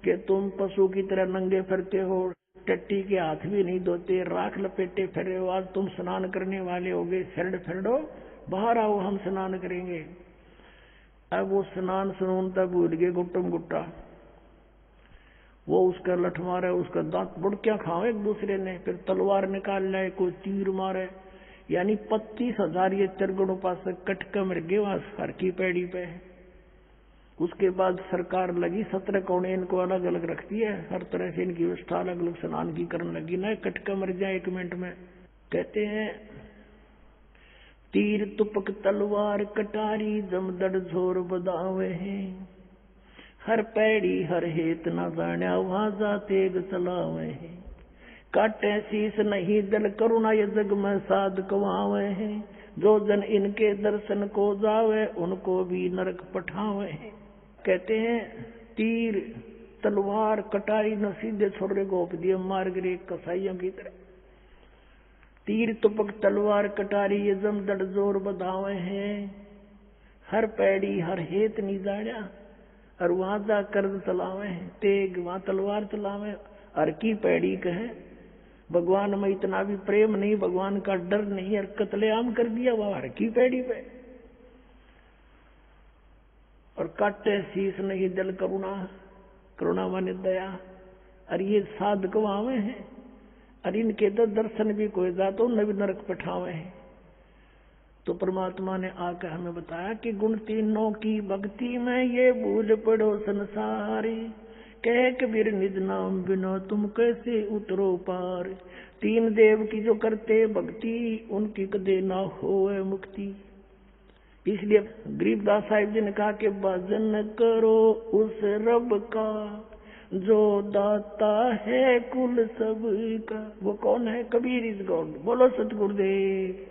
कि तुम पशु की तरह नंगे फिरते हो, टट्टी के हाथ भी नहीं धोते, राख लपेटे फिर रहे हो, आज तुम स्नान करने वाले हो गए, शरण फिरो, बाहर आओ हम स्नान करेंगे। अब वो स्नान सुनून तक भूल गए गुट्टम गुट्टा। वो उसका लठ मारे, उसका दांत बुड़कियां खाओ एक दूसरे ने, फिर तलवार निकाल लाए, कोई तीर मारे। यानी 25,000 ये त्रिगुण उपासक कटके मर गए वहां हर की पैड़ी पे। उसके बाद सरकार लगी 17 कोने इनको अलग अलग रखती है, हर तरह से इनकी व्यवस्था अलग अलग स्नान की करने लगी ना, कटके मर जाए 1 मिनट में। कहते हैं तीर तुपक तलवार कटारी जमदड़ झोर बदावे हैं, हर पैड़ी हर हेत न जाण्या वहां जा तेग चलावे हैं, काटे शीस नहीं दल करुणा ये जग में साध कवावे हैं, जो जन इनके दर्शन को जावे उनको भी नरक पठावे हैं। कहते हैं तीर तलवार कटारी न सीधे छोरे गोप दिए मार गिरे कसाइयों की तरह। तीर तुपक तलवार कटारी ये जमदड़ जोर बधावे हैं, हर पैड़ी हर हेत नहीं जाण्या और वहां जा कर्ज चलावे हैं, तेग वहां तलवार चलावे। हर की पैड़ी कहे भगवान में इतना भी प्रेम नहीं, भगवान का डर नहीं, और कत्लेआम कर दिया वह हर की पैड़ी पे। और काटे शीस नहीं दिल करुणा, करुणा माने दया, और ये साध कवावे हैं, और इनके तो दर्शन भी कोई जातो न भी नरक पठावे हैं। तो परमात्मा ने आकर हमें बताया कि गुण तीनों की भक्ति में ये भूल पड़ो संसारी, कह कबीर निज नाम बिनो तुम कैसे उतरो पार, 3 देव की जो करते भक्ति उनकी कदे ना होए मुक्ति। इसलिए गरीबदास साहिब जी ने कहा कि भजन करो उस रब का जो दाता है कुल सब का। वो कौन है? Kabir is God. बोलो सतगुरुदेव।